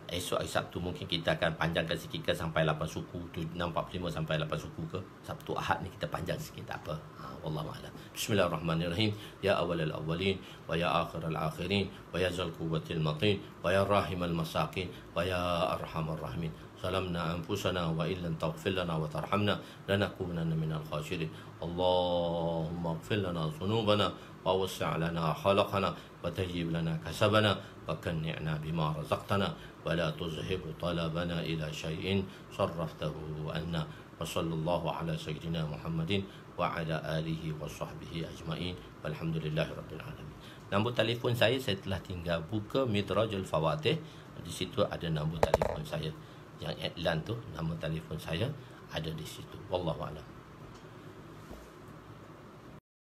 Esok hari Sabtu mungkin kita akan panjangkan sikit ke sampai 8 suku, 6.45 sampai 8 suku ke. Sabtu Ahad ni kita panjang sikit, tak apa. Wallahu a'lam. Bismillahirrahmanirrahim. Ya awalal awwalin wa ya akhiral akhirin wa ya zal quwwatil matin wa ya rahimal masakin wa ya arhamar rahimin. Salamna anfusana wa illam taghfir lana wa tarhamna lanakunanna minal khasirin. Allahumma ighfir lana dhunubana wa wassi' lana khalaqana wa tayyib lana kasabana wa kanni'na bima razaqtana wa la tuzhib talabana ila syai'in sarraftahu anna. Wa sallallahu ala sayyidina Muhammadin wa ala alihi wa sahbihi ajma'in walhamdulillahi rabbil alamin. Nombor telefon saya telah tinggal buka Midrajul Fawatih. Di situ ada nombor telefon saya. Yang iklan tu, nama telefon saya ada di situ. Wallahu a'lam.